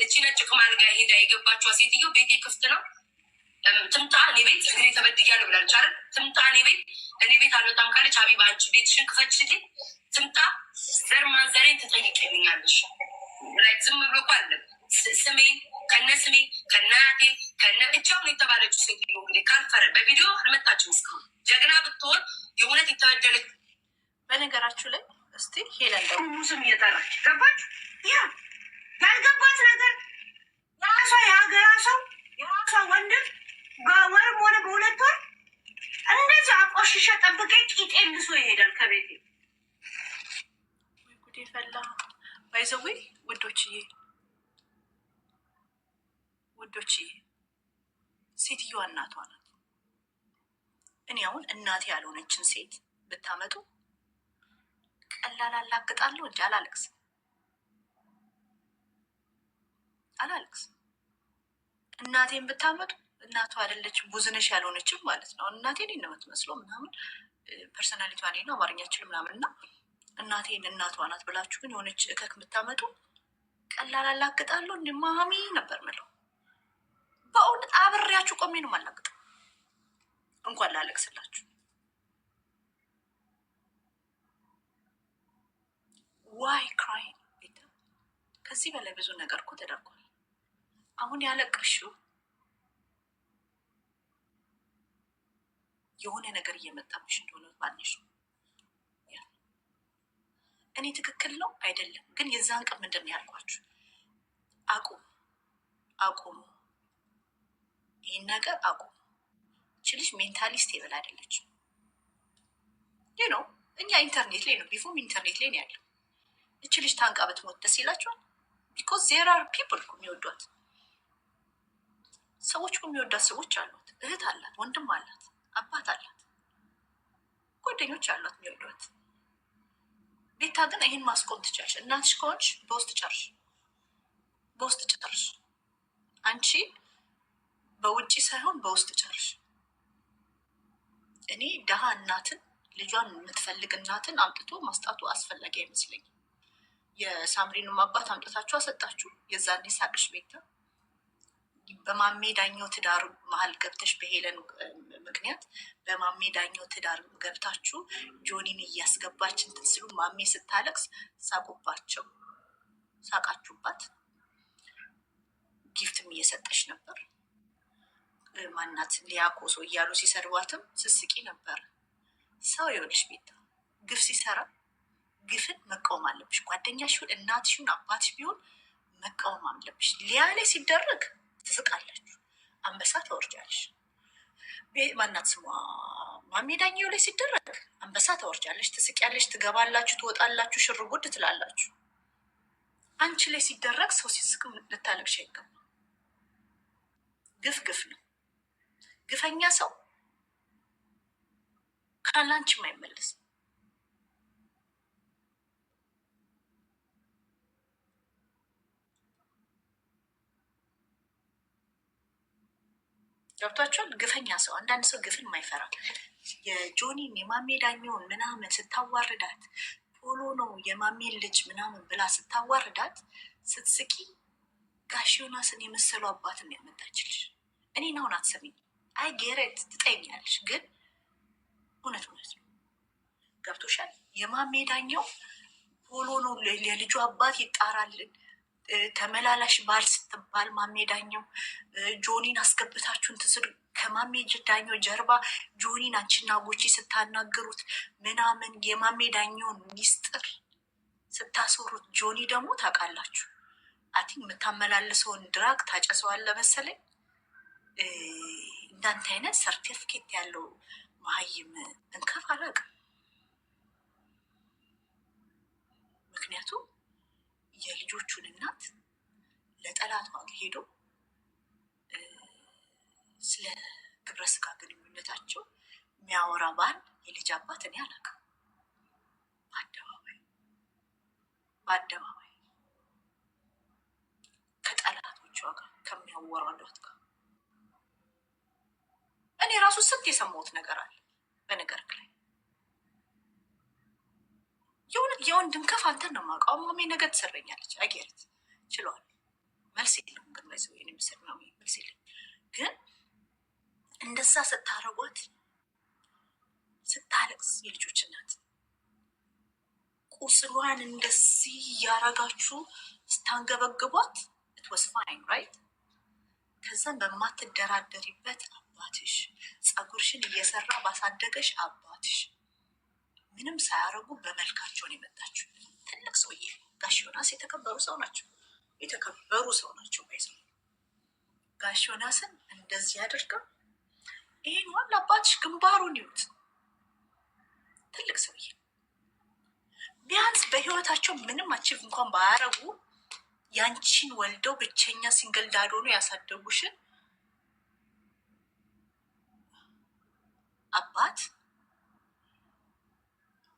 እቺ ነጭ ቅማል ጋር ሄዳ የገባችዋ ሴትዮ ቤቴ ክፍት ነው ትምጣ እኔ ቤት እንግዲህ ተበድያለሁ ብላለች አይደል? ትምጣ እኔ ቤት አልወጣም ካለች ሀቢባ አንቺ ቤትሽን ክፈችልኝ፣ ትምጣ ዘር ማንዘሬን ትጠይቅልኛለሽ። ዝም ብሎ እኮ አለ ስሜን ከነ አያቴ ከነ እቻውን የተባለችው ሴትዮ እንግዲህ ካልፈረ በቪዲዮ አልመጣችም እስካሁን። ጀግና ብትሆን የእውነት የተበደለች በነገራችሁ ላይ እስቲ ሄለን ደግሞ ስም እየጠራች ገባች። ያልገባት ነገር የራሷ የሀገራ ሰው የራሷ ወንድም በወርም ሆነ በሁለት ወር እንደዚህ አቆሽሸ ጠብቄ ቂጤ ልሶ ይሄዳል ከቤቴ። ጉዴ ፈላ። ባይዘዌ ውዶችዬ ሴትዮዋ እናቷ ናት። እኔ አሁን እናቴ ያልሆነችን ሴት ብታመጡ ቀላል አላግጣለሁ እንጂ አላለቅስም። እናቴን ብታመጡ እናቷ አይደለችም ቡዝነሽ ያልሆነችም ማለት ነው። እናቴን ነው የምትመስለው ምናምን ፐርሰናሊቷ እኔ ነው አማርኛችን ምናምን እና እናቴን እናቷ ናት ብላችሁ ግን የሆነች እከክ ብታመጡ ቀላል አላግጣለሁ እንዲ ማሚ ነበር ምለው። በእውነት አብሬያችሁ ቆሜ ነው የማላግጠው እንኳን ላለቅስላችሁ። ዋይ ክራይን ቤታ ከዚህ በላይ ብዙ ነገር እኮ ተደርጓል። አሁን ያለቀሽው የሆነ ነገር እየመጣብሽ እንደሆነ ባንሽ ነው። እኔ ትክክል ነው አይደለም ግን የዛን ቀን ምንድን ነው ያልኳችሁ? አቁሙ፣ ይህን ነገር አቁሙ። ችልሽ ሜንታሊስት የበላ አይደለችም። ይህ ነው እኛ ኢንተርኔት ላይ ነው ቢፎም ኢንተርኔት ላይ ነው ያለው። እችልሽ ታንቃ ብትሞት ደስ ይላችኋል? ቢኮዝ ዜር አር ፒፕል እኮ የሚወዷት ሰዎች እኮ የሚወዷት ሰዎች አሏት። እህት አላት፣ ወንድም አላት፣ አባት አላት፣ ጓደኞች አሏት የሚወዷት። ቤታ ግን ይህን ማስቆም ትችላለሽ። እናትሽ ከሆንሽ በውስጥ ጨርሽ። አንቺ በውጭ ሳይሆን በውስጥ ጨርሽ። እኔ ደሃ እናትን ልጇን የምትፈልግ እናትን አምጥቶ ማስጣቱ አስፈላጊ አይመስለኝም። የሳምሪንም አባት አምጥታችሁ አሰጣችሁ። የዛኔ ሳቅሽ ቤታ በማሜ ዳኘው ትዳር መሀል ገብተሽ በሄለን ምክንያት በማሜ ዳኘው ትዳር ገብታችሁ ጆኒን እያስገባች እንትን ሲሉ ማሜ ስታለቅስ ሳቃችሁባት። ጊፍትም እየሰጠች ነበር። ማናት ሊያኮሶ እያሉ ሲሰድቧትም ስስቂ ነበር። ሰው ይኸውልሽ ቤታ ግፍ ሲሰራ ግፍን መቃወም አለብሽ። ጓደኛሽ ይሁን እናትሽ ይሁን አባትሽ ቢሆን መቃወም አለብሽ። ሊያ ላይ ሲደረግ ትስቃላችሁ፣ አንበሳ ታወርጃለሽ። ማናት ስሟ ማሜ ዳኘው ላይ ሲደረግ አንበሳ ታወርጃለሽ፣ ትስቂያለሽ፣ ትገባላችሁ፣ ትወጣላችሁ፣ ሽርጉድ ትላላችሁ። አንቺ ላይ ሲደረግ ሰው ሲስቅ ልታለቅሽ አይገባም። ግፍ ነው። ግፈኛ ሰው ካላንቺም አይመለስም። ገብቷቸዋል። ግፈኛ ሰው አንዳንድ ሰው ግፍን የማይፈራ የጆኒን የማሜ ዳኘውን ምናምን ስታዋርዳት ፖሎ ነው የማሜን ልጅ ምናምን ብላ ስታዋርዳት ስትስቂ ጋሽ ዮናስን የመሰሉ አባትን ያመጣችልሽ። እኔን አሁን አትሰሚኝ። አይ ጌሬት ትጠይኛለሽ፣ ግን እውነት ነው። ገብቶሻል። የማሜ ዳኘው ፖሎ ነው የልጁ አባት ይጣራልን ተመላላሽ ባል ስትባል ማሜ ዳኘው ጆኒን አስገብታችሁን ትስሩ ከማሜ ዳኘው ጀርባ ጆኒን አንቺና ጉቺ ስታናግሩት ምናምን የማሜ ዳኘውን ሚስጥር ስታስወሩት ጆኒ ደግሞ ታውቃላችሁ አቲንክ የምታመላልሰውን ድራግ ታጨሰዋለ መሰለኝ። እንዳንተ አይነት ሰርቲፊኬት ያለው መሀይም እንከፍ አላውቅም። ምክንያቱም የልጆቹን እናት ለጠላቷ ሄዶ ስለ ግብረ ስጋ ግንኙነታቸው የሚያወራ ባል የልጅ አባት እኔ አላውቅም። በአደባባይ ከጠላቶቿ ጋር ከሚያወራዷት ጋር እኔ ራሱ ስንት የሰማሁት ነገር አለ። በነገር ላይ የወንድም ከፍ አንተን ነው የማውቀው። ማሜ ነገ ትሰረኛለች። አጌረት ችለዋል። መልስ የለውም ግን ይዘው ይህን ምስል ነው መልስ የለም። ግን እንደዛ ስታረጓት ስታለቅስ የልጆች እናት ቁስሏን እንደዚህ እያረጋችሁ ስታንገበግቧት it was fine right? ከዛም በማትደራደሪበት አባትሽ ፀጉርሽን እየሰራ ባሳደገሽ አባትሽ ምንም ሳያረጉ በመልካቸውን የመጣችው ትልቅ ሰውዬ ጋሽ ዮናስ የተከበሩ ሰው ናቸው። የተከበሩ ሰው ናቸው። ባይዘው ጋሽ ዮናስን እንደዚህ አድርገው ይሄን ዋላ አባትሽ ግንባሩን ይዩት። ትልቅ ሰውዬ ቢያንስ በህይወታቸው ምንም አቺቭ እንኳን ባያረጉ ያንቺን ወልደው ብቸኛ ሲንግል ዳድ ሆኖ ያሳደጉሽን አባት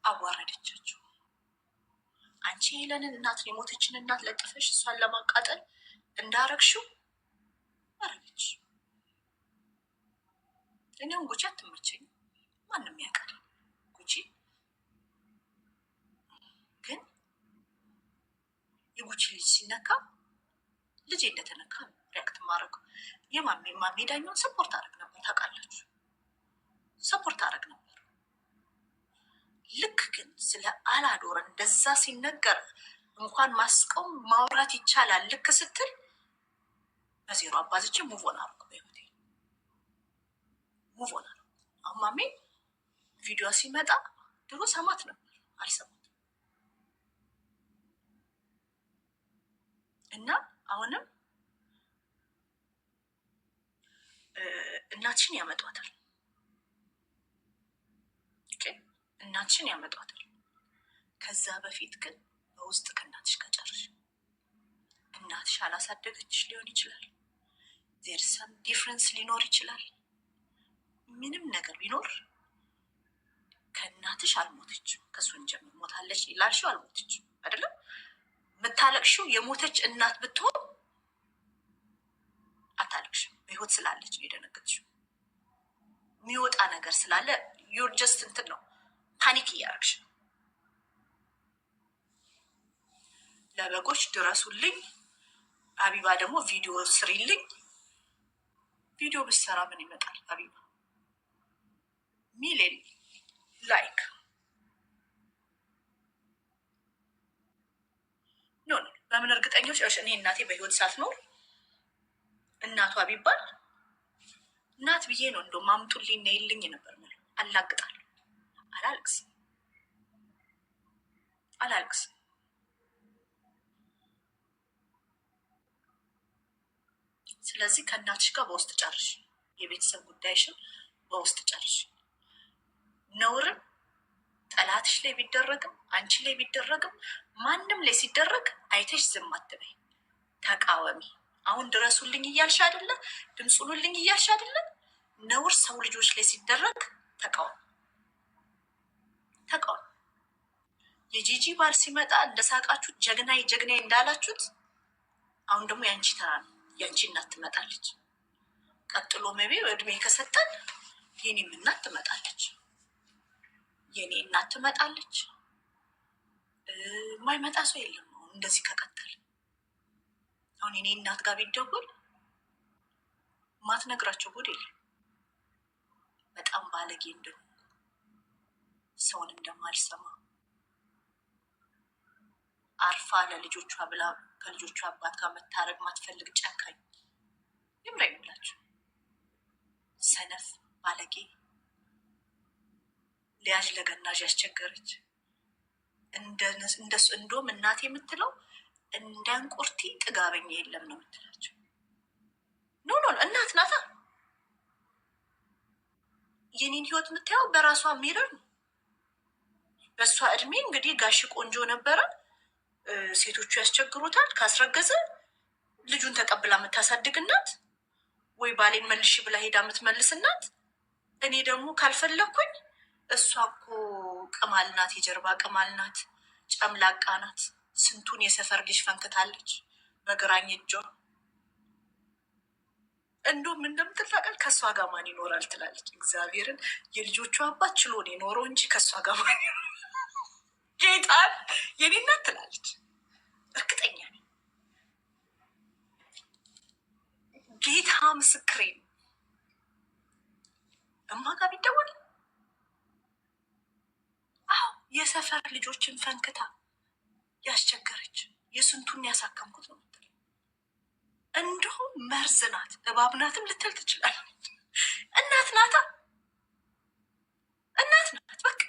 አዋረደቻቸው። አንቺ ሄለንን እናት የሞተችን እናት ለጥፈሽ እሷን ለማቃጠል እንዳረግሽው አረገች። እኔውን ጉቺ አትመቸኝ፣ ማንም ያውቃል። ጉቺ ግን የጉቺ ልጅ ሲነካ ልጅ እንደተነካ ሪያክት ማድረግ የማሜ ዳኘውን ሰፖርት አረግ ነበር። ታውቃላችሁ፣ ሰፖርት አረግ ነበር። ልክ ግን ስለ አላዶር እንደዛ ሲነገር እንኳን ማስቆም ማውራት ይቻላል ልክ ስትል በዜሮ አባዝቼ ሙቮን አረግ በህይወቴ ሙቮን አረግ። አሁን ማሜ ቪዲዮ ሲመጣ ድሮ ሰማት ነበር፣ አልሰማትም። እና አሁንም እናትሽን ያመጧታል፣ እናትሽን ያመጧታል። ከዛ በፊት ግን በውስጥ ከእናትሽ ጋር ጨርሽ። እናትሽ አላሳደገችሽ ሊሆን ይችላል። ዜር ሰም ዲፍረንስ ሊኖር ይችላል። ምንም ነገር ቢኖር ከእናትሽ አልሞተችም። ከሱን ጀምር ሞታለች ላልሽው አልሞተችም አይደለም። የምታለቅሽው የሞተች እናት ብትሆን አታለቅሽም። በህይወት ስላለች ነው የደነገጥሽው። የሚወጣ ነገር ስላለ ዩር ጀስት እንትን ነው ፓኒክ እያደረግሽ። ለበጎች ድረሱልኝ፣ አቢባ ደግሞ ቪዲዮ ስሪልኝ። ቪዲዮ ብሰራ ምን ይመጣል? አቢባ ሚሊዮን ላይክ ኖ በምን እርግጠኞች? እኔ እናቴ በህይወት ሳትኖር እናቷ ቢባል እናት ብዬ ነው እንደውም አምጡልኝ ነይልኝ ነበር ምለው። አላግጣለሁ። አላልቅስም። ስለዚህ ከእናትሽ ጋር በውስጥ ጨርሽ፣ የቤተሰብ ጉዳይሽን በውስጥ ጨርሽ። ነውርም ጠላትሽ ላይ ቢደረግም አንቺ ላይ ቢደረግም ማንም ላይ ሲደረግ አይተሽ ዝም አትበይ፣ ተቃወሚ። አሁን ድረሱልኝ እያልሽ አይደለ? ድምፁሉልኝ እያልሽ አይደለ? ነውር ሰው ልጆች ላይ ሲደረግ ተቃወሚ። የጂጂ ባል ሲመጣ እንደሳቃችሁት ጀግናይ እንዳላችሁት አሁን ደግሞ የአንቺ ተራ ነው። የአንቺ እናት ትመጣለች። ቀጥሎ መቤ እድሜ ከሰጠን የኔም እናት ትመጣለች። የኔ እናት ትመጣለች። የማይመጣ ሰው የለም። አሁን እንደዚህ ከቀጠል አሁን የኔ እናት ጋር ቢደውል ማትነግራቸው ጉድ የለም። በጣም ባለጌ እንደሆንኩ ሰውን እንደማልሰማ አርፋ ለልጆቿ ብላ ከልጆቿ አባት ጋር መታረቅ ማትፈልግ ጨካኝ ይምራ ይምላችሁ ሰነፍ ባለጌ ሊያዥ ለገናዥ ያስቸገረች እንደሱ እንደውም እናቴ የምትለው እንደ እንቁርቲ ጥጋበኛ የለም ነው የምትላቸው። ኖ እናት ናታ። የኔን ህይወት የምታየው በራሷ ሚረር ነው። በእሷ እድሜ እንግዲህ ጋሽ ቆንጆ ነበረ። ሴቶቹ ያስቸግሩታል። ካስረገዘ ልጁን ተቀብላ የምታሳድግ እናት፣ ወይ ባሌን መልሽ ብላ ሄዳ የምትመልስ እናት። እኔ ደግሞ ካልፈለግኩኝ እሷ እኮ ቅማል ናት፣ የጀርባ ቅማል ናት፣ ጨምላቃ ናት። ስንቱን የሰፈር ልጅ ፈንክታለች በግራኝ እጇ። እንደውም እንደምትላቀል ከእሷ ጋር ማን ይኖራል ትላለች። እግዚአብሔርን የልጆቹ አባት ችሎን የኖረው እንጂ ከእሷ ጋር ማን ይኖራል? ጌጣን የኔ እናት ትላለች። እርግጠኛ ነኝ። ጌታ ምስክሬ ነው። እማ ጋር ቢደወል አዎ የሰፈር ልጆችን ፈንክታ ያስቸገረች የስንቱን ያሳከምኩት ነው ምትል። እንዲሁም መርዝ ናት፣ እባብ ናትም ልትል ትችላለች። እናት ናታ፣ እናት ናት። በቃ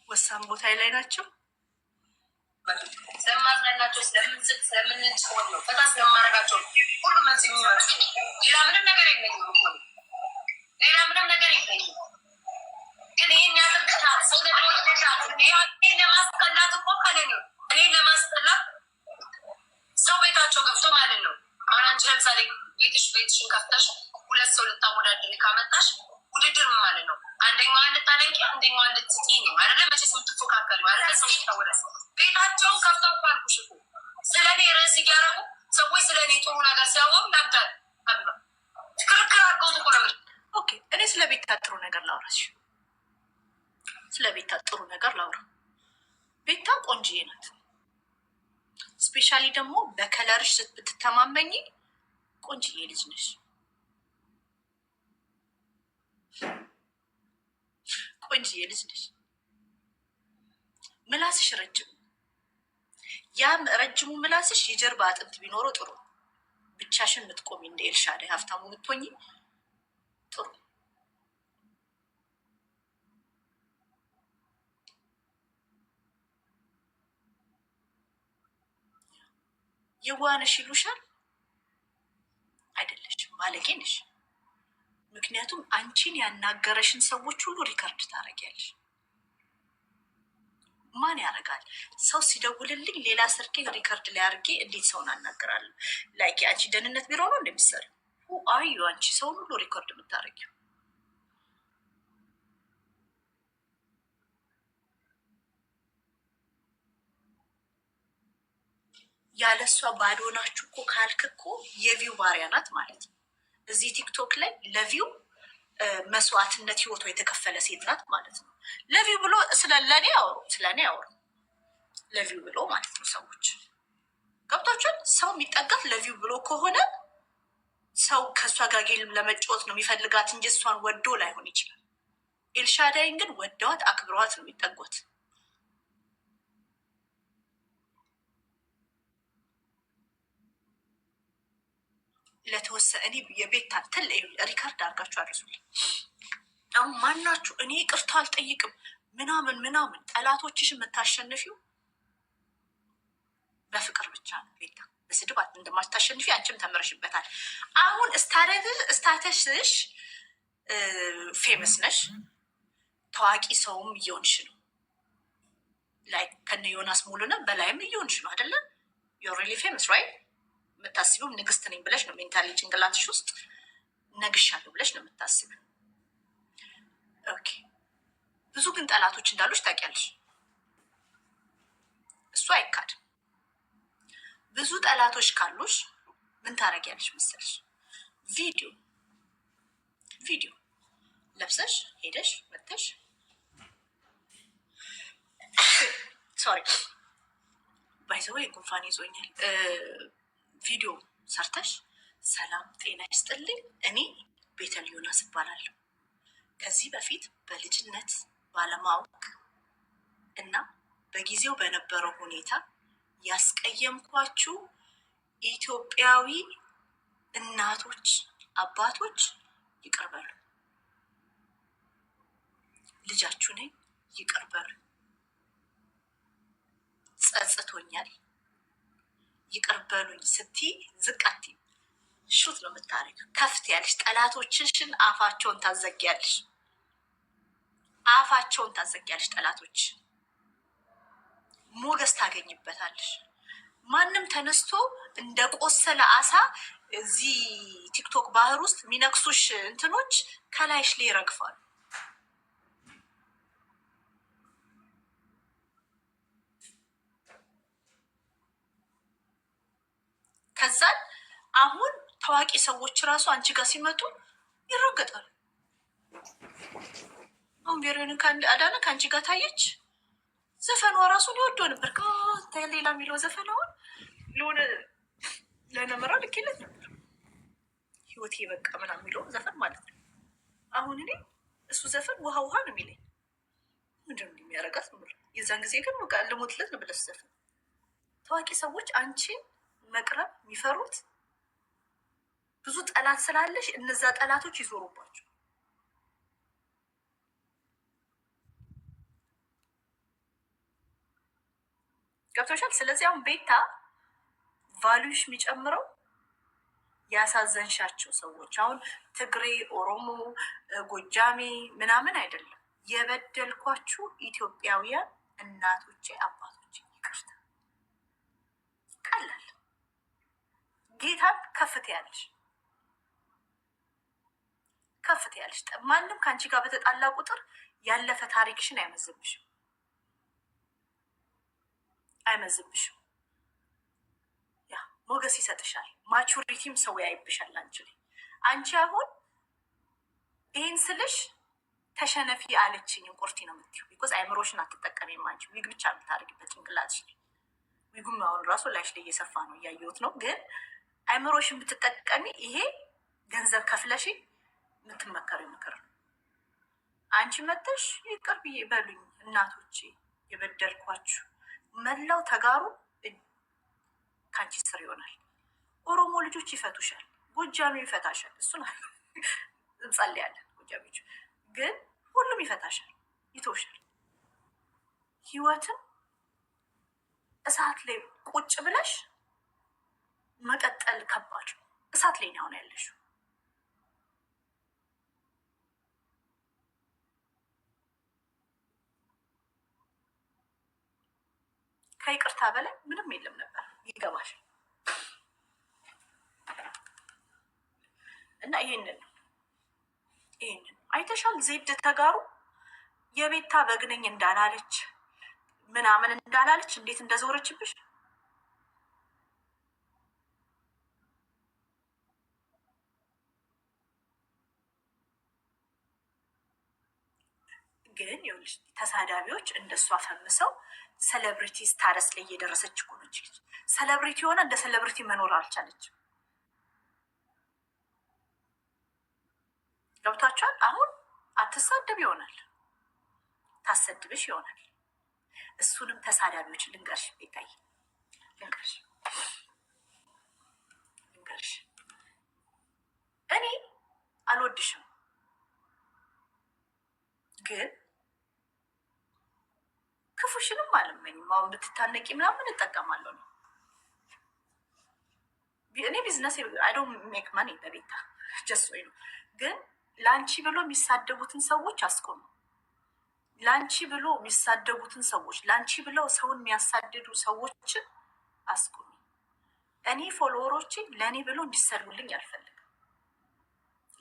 ወሳኝ ቦታ ላይ ናቸው። ስለማዝናናቸው ስለምንስቅ ስለምንጭሆን ነው ፈታ ስለማረጋቸው ሁሉ መልስ የሚመርሱ ሌላ ምንም ነገር የለኝም እኮ ሌላ ምንም ነገር የለኝም። ግን ይህን ያጥቅታል ሰው ለማስጠላት ለማስጠላት እኮ ካለ ነው እኔ ለማስጠላት ሰው ቤታቸው ገብቶ ማለት ነው። አሁን አንቺ ለምሳሌ ቤትሽን ከፍተሽ ሁለት ሰው ልታወዳድር ካመጣሽ ውድድር ማለት ነው። አንደኛዋን ልታደንቂ አንደኛዋን ልትጪ ነው አይደለ? መቼስ የምትፎካከል አይደለ? ሰው ልታወዳስ ቤታቸውን ከፍተው እኮ አልኩሽ እኮ ስለ እኔ ርዕስ እያደረጉ ሰዎች ስለ እኔ ጥሩ ነገር ሲያወሩ ናብዳል አብባ ክርክር አድርገው እኮ ነው። ኦኬ እኔ ስለ ቤታ ጥሩ ነገር ላውራሽ። ስለ ቤታ ጥሩ ነገር ላውራ። ቤታ ቆንጅዬ ናት። ስፔሻሊ ደግሞ በከለርሽ ብትተማመኝ ቆንጅዬ ልጅ ነሽ። ቆንጅዬ ልጅ ነሽ። ምላስሽ ረጅም፣ ያም ረጅሙ ምላስሽ የጀርባ አጥንት ቢኖረው ጥሩ። ብቻሽን የምትቆሚ እንደ ኤልሻዳይ ሀብታሙ የምትሆኝ ጥሩ። የዋነሽ ይሉሻል አይደለሽም፣ ባለጌ ነሽ። ምክንያቱም አንቺን ያናገረሽን ሰዎች ሁሉ ሪከርድ ታደርጊያለሽ። ማን ያደርጋል? ሰው ሲደውልልኝ ሌላ ስልኬ ሪከርድ ላይ አድርጌ እንዴት ሰውን አናገራለሁ? ላይክ አንቺ ደህንነት ቢሮ ነው እንደሚሰሪው አዩ አንቺ ሰውን ሁሉ ሪከርድ የምታደርጊው። ያለሷ ባዶ ናችሁ እኮ ካልክ እኮ የቪው ባሪያ ናት ማለት ነው። እዚህ ቲክቶክ ላይ ለቪው መስዋዕትነት ህይወቷ የተከፈለ ሴት ናት ማለት ነው። ለቪው ብሎ ስለለኔ ያወሩ ለቪው ብሎ ማለት ነው። ሰዎች ገብቷችኋል? ሰው የሚጠጋት ለቪው ብሎ ከሆነ ሰው ከእሷ ጋር ጌም ለመጫወት ነው የሚፈልጋት እንጂ እሷን ወዶ ላይሆን ይችላል። ኤልሻዳይን ግን ወደዋት አክብረዋት ነው የሚጠጓት። ለተወሰነ እኔ የቤት ታንተል ሪካርድ አድርጋችሁ አድርሱልኝ። አሁን ማናችሁ እኔ ይቅርታ አልጠይቅም ምናምን ጠላቶችሽ የምታሸንፊው በፍቅር ብቻ ነው። ቤታ በስድብ እንደማታሸንፊ አንቺም ተምረሽበታል። አሁን ስታተስሽ ፌመስ ነሽ፣ ታዋቂ ሰውም እየሆንሽ ነው። ላይ ከነ ዮናስ ሙሉነ በላይም እየሆንሽ ነው አይደለ? ዩር ሪሊ ፌመስ ራይት። የምታስቢው ንግስት ነኝ ብለሽ ነው። ሜንታሊ ጭንቅላትሽ ውስጥ ነግሻለሁ ብለሽ ነው የምታስቢው። ኦኬ ብዙ ግን ጠላቶች እንዳሉሽ ታውቂያለሽ። እሱ አይካድም። ብዙ ጠላቶች ካሉሽ ምን ታደርጊያለሽ መሰለሽ? ቪዲዮ ለብሰሽ ሄደሽ መጥተሽ ሶሪ ባይዘወይ ጉንፋን ይዞኛል። ቪዲዮ ሰርተሽ ሰላም ጤና ይስጥልኝ፣ እኔ ቤተል ዮናስ እባላለሁ። ከዚህ በፊት በልጅነት ባለማወቅ እና በጊዜው በነበረው ሁኔታ ያስቀየምኳችሁ ኢትዮጵያዊ እናቶች፣ አባቶች ይቅር በሉ። ልጃችሁ ነኝ፣ ይቅር በሉ። ጸጽቶኛል፣ ይቅር በሉኝ ስትይ ዝቅ አትይም። ሹት ነው የምታደርጊው። ከፍት ያለሽ ጠላቶችሽን አፋቸውን ታዘጊያለሽ። አፋቸውን ታዘጊያለሽ። ጠላቶች ሞገስ ታገኝበታለሽ። ማንም ተነስቶ እንደ ቆሰለ አሳ እዚህ ቲክቶክ ባህር ውስጥ የሚነክሱሽ እንትኖች ከላይሽ ላይ ይረግፋሉ። ከዛን አሁን ታዋቂ ሰዎች ራሱ አንቺ ጋር ሲመጡ ይረገጣሉ። አሁን ቬሮኒካ አዳነ ከአንቺ ጋር ታየች፣ ዘፈኗ ራሱን ይወደው ነበር። ሌላ የሚለው ዘፈን አሁን ለሆነ ለነመራ ልኬለት ነበር፣ ህይወቴ በቃ ምናምን የሚለው ዘፈን ማለት ነው። አሁን እኔ እሱ ዘፈን ውሃ ውሃ ነው የሚለኝ። ምንድን ነው የሚያረጋት ነው? የዛን ጊዜ ግን በቃ ልሞትለት ነው ብለሽ ዘፈን። ታዋቂ ሰዎች አንቺን መቅረብ የሚፈሩት ብዙ ጠላት ስላለሽ እነዛ ጠላቶች ይዞሩባቸው። ገብቶሻል? ስለዚህ አሁን ቤታ ቫሉሽ የሚጨምረው ያሳዘንሻቸው ሰዎች አሁን ትግሬ፣ ኦሮሞ፣ ጎጃሜ ምናምን አይደለም። የበደልኳችሁ ኢትዮጵያውያን እናቶቼ፣ አባቶቼ ይቅርታ። ቀላል ጌታን ከፍት ያለሽ ከፍት ያለሽ ማንም ከአንቺ ጋር በተጣላ ቁጥር ያለፈ ታሪክሽን አይመዝብሽም አይመዝብሽም። ያ ሞገስ ይሰጥሻል። ማቹሪቲም ሰው ያይብሻል አንቺ ላይ። አንቺ አሁን ይህን ስልሽ ተሸነፊ አለችኝ ቁርቲ ነው የምትይው። ቢኮዝ አይምሮሽን አትጠቀሚም አንቺ። ዊግ ብቻ የምታደርጊበት ጭንቅላትሽ ላይ። ዊጉም አሁን ራሱ ላይሽ ላይ እየሰፋ ነው እያየሁት ነው። ግን አይምሮሽን ብትጠቀሚ ይሄ ገንዘብ ከፍለሽ የምትመከሪው ምክር ነው። አንቺ መተሽ ይቅር ብዬ በሉኝ እናቶቼ የበደልኳችሁ፣ መላው ተጋሩ ከአንቺ ስር ይሆናል። ኦሮሞ ልጆች ይፈቱሻል፣ ጎጃሚ ይፈታሻል። እሱን እንጸልያለን። ጎጃሚዎች ግን ሁሉም ይፈታሻል፣ ይተውሻል። ህይወትን እሳት ላይ ቁጭ ብለሽ መቀጠል ከባድ ነው። እሳት ላይ ነው ያለሽው። ከይቅርታ በላይ ምንም የለም ነበር። ይገባሽ? እና ይሄንን አይተሻል። ዜድ ተጋሩ የቤታ በግነኝ እንዳላለች ምናምን እንዳላለች እንዴት እንደዞረችብሽ። ግን ይኸውልሽ ተሳዳቢዎች እንደሷ ፈምሰው ሴሌብሪቲ ስታረስ ላይ እየደረሰች እኮ ነች። ሴሌብሪቲ ሆነ እንደ ሴሌብሪቲ መኖር አልቻለችም። ገብቷቸዋል። አሁን አትሳደብ ይሆናል፣ ታሰድብሽ ይሆናል። እሱንም ተሳዳቢዎች ልንገርሽ፣ ቤታይ ልንገርሽ፣ እኔ አልወድሽም፣ ግን ክፉሽንም አልመኝም። አሁን ብትታነቂ ምናምን እጠቀማለሁ ነው። እኔ ቢዝነስ አይ ዶንት ሜክ ማኒ በቤታ ጀስት ወይ ነው። ግን ለአንቺ ብሎ የሚሳደቡትን ሰዎች አስቆሙ። ለአንቺ ብሎ የሚሳደቡትን ሰዎች፣ ለአንቺ ብለው ሰውን የሚያሳድዱ ሰዎችን አስቆሚ። እኔ ፎሎወሮቼ ለእኔ ብሎ እንዲሰድቡልኝ አልፈልግም።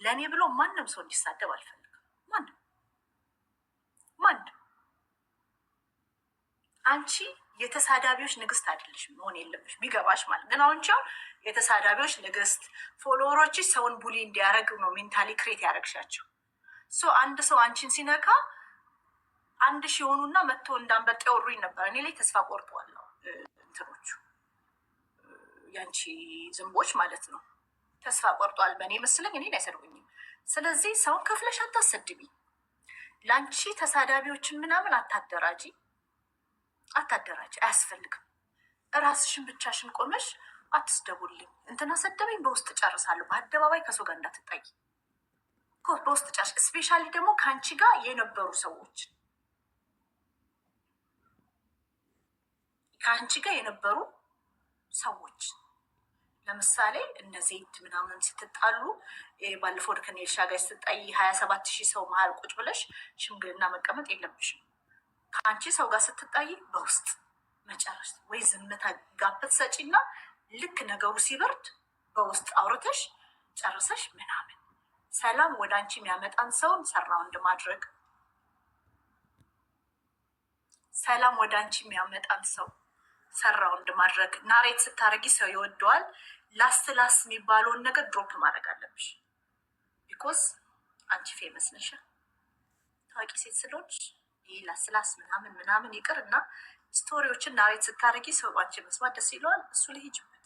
ለእኔ ብሎ ማንም ሰው እንዲሳደብ አልፈልግም። ማንም አንቺ የተሳዳቢዎች ንግስት አይደለሽ፣ መሆን የለብሽ ቢገባሽ ማለት ግን አሁን ቻው የተሳዳቢዎች ንግስት ፎሎወሮች ሰውን ቡሊ እንዲያደርግ ነው ሜንታሊ ክሬት ያደረግሻቸው። አንድ ሰው አንቺን ሲነካ 1000 የሆኑና መጥቶ እንዳንበጣ ያወሩኝ ነበር። እኔ ላይ ተስፋ ቆርጠዋለሁ እንትኖቹ ያንቺ ዝንቦች ማለት ነው። ተስፋ ቆርጧል በእኔ መስለኝ እኔን አይሰድቡኝም። ስለዚህ ሰውን ከፍለሽ አታሰድቢ። ለአንቺ ተሳዳቢዎችን ምናምን አታደራጂ፣ አያስፈልግም። እራስሽን ብቻሽን ቆመሽ አትስደቡልኝ። እንትና ሰደበኝ በውስጥ ጨርሳለሁ። በአደባባይ ከሰው ጋር እንዳትጣይ በውስጥ ጨርሽ። እስፔሻሊ ደግሞ ከአንቺ ጋር የነበሩ ሰዎች ለምሳሌ እነ ዜድ ምናምን ስትጣሉ ባለፈው ከኔልሻ ጋር ስትጣይ 27,000 ሰው መሀል ቁጭ ብለሽ ሽምግልና መቀመጥ የለብሽም። ከአንቺ ሰው ጋር ስትጣይ በውስጥ መጨረስ ወይ ዝምታ ጋበት ሰጪና ልክ ነገሩ ሲበርድ በውስጥ አውርተሽ ጨርሰሽ ምናምን ሰላም ወደ አንቺ የሚያመጣን ሰውን ሰራውንድ ማድረግ፣ ሰላም ወደ አንቺ የሚያመጣን ሰው ሰራውንድ ማድረግ። ናሬት ስታረጊ ሰው ይወደዋል። ላስ የሚባለውን ነገር ድሮፕ ማድረግ አለብሽ። ቢኮዝ አንቺ ፌመስ ነሽ፣ ታዋቂ ሴት ስለሆንሽ ይህ ላስ ምናምን ይቅር እና ስቶሪዎችን ናሬት ስታረጊ ሰው አንቺ መስማት ደስ ይለዋል። እሱ ላይ ሂጅበት።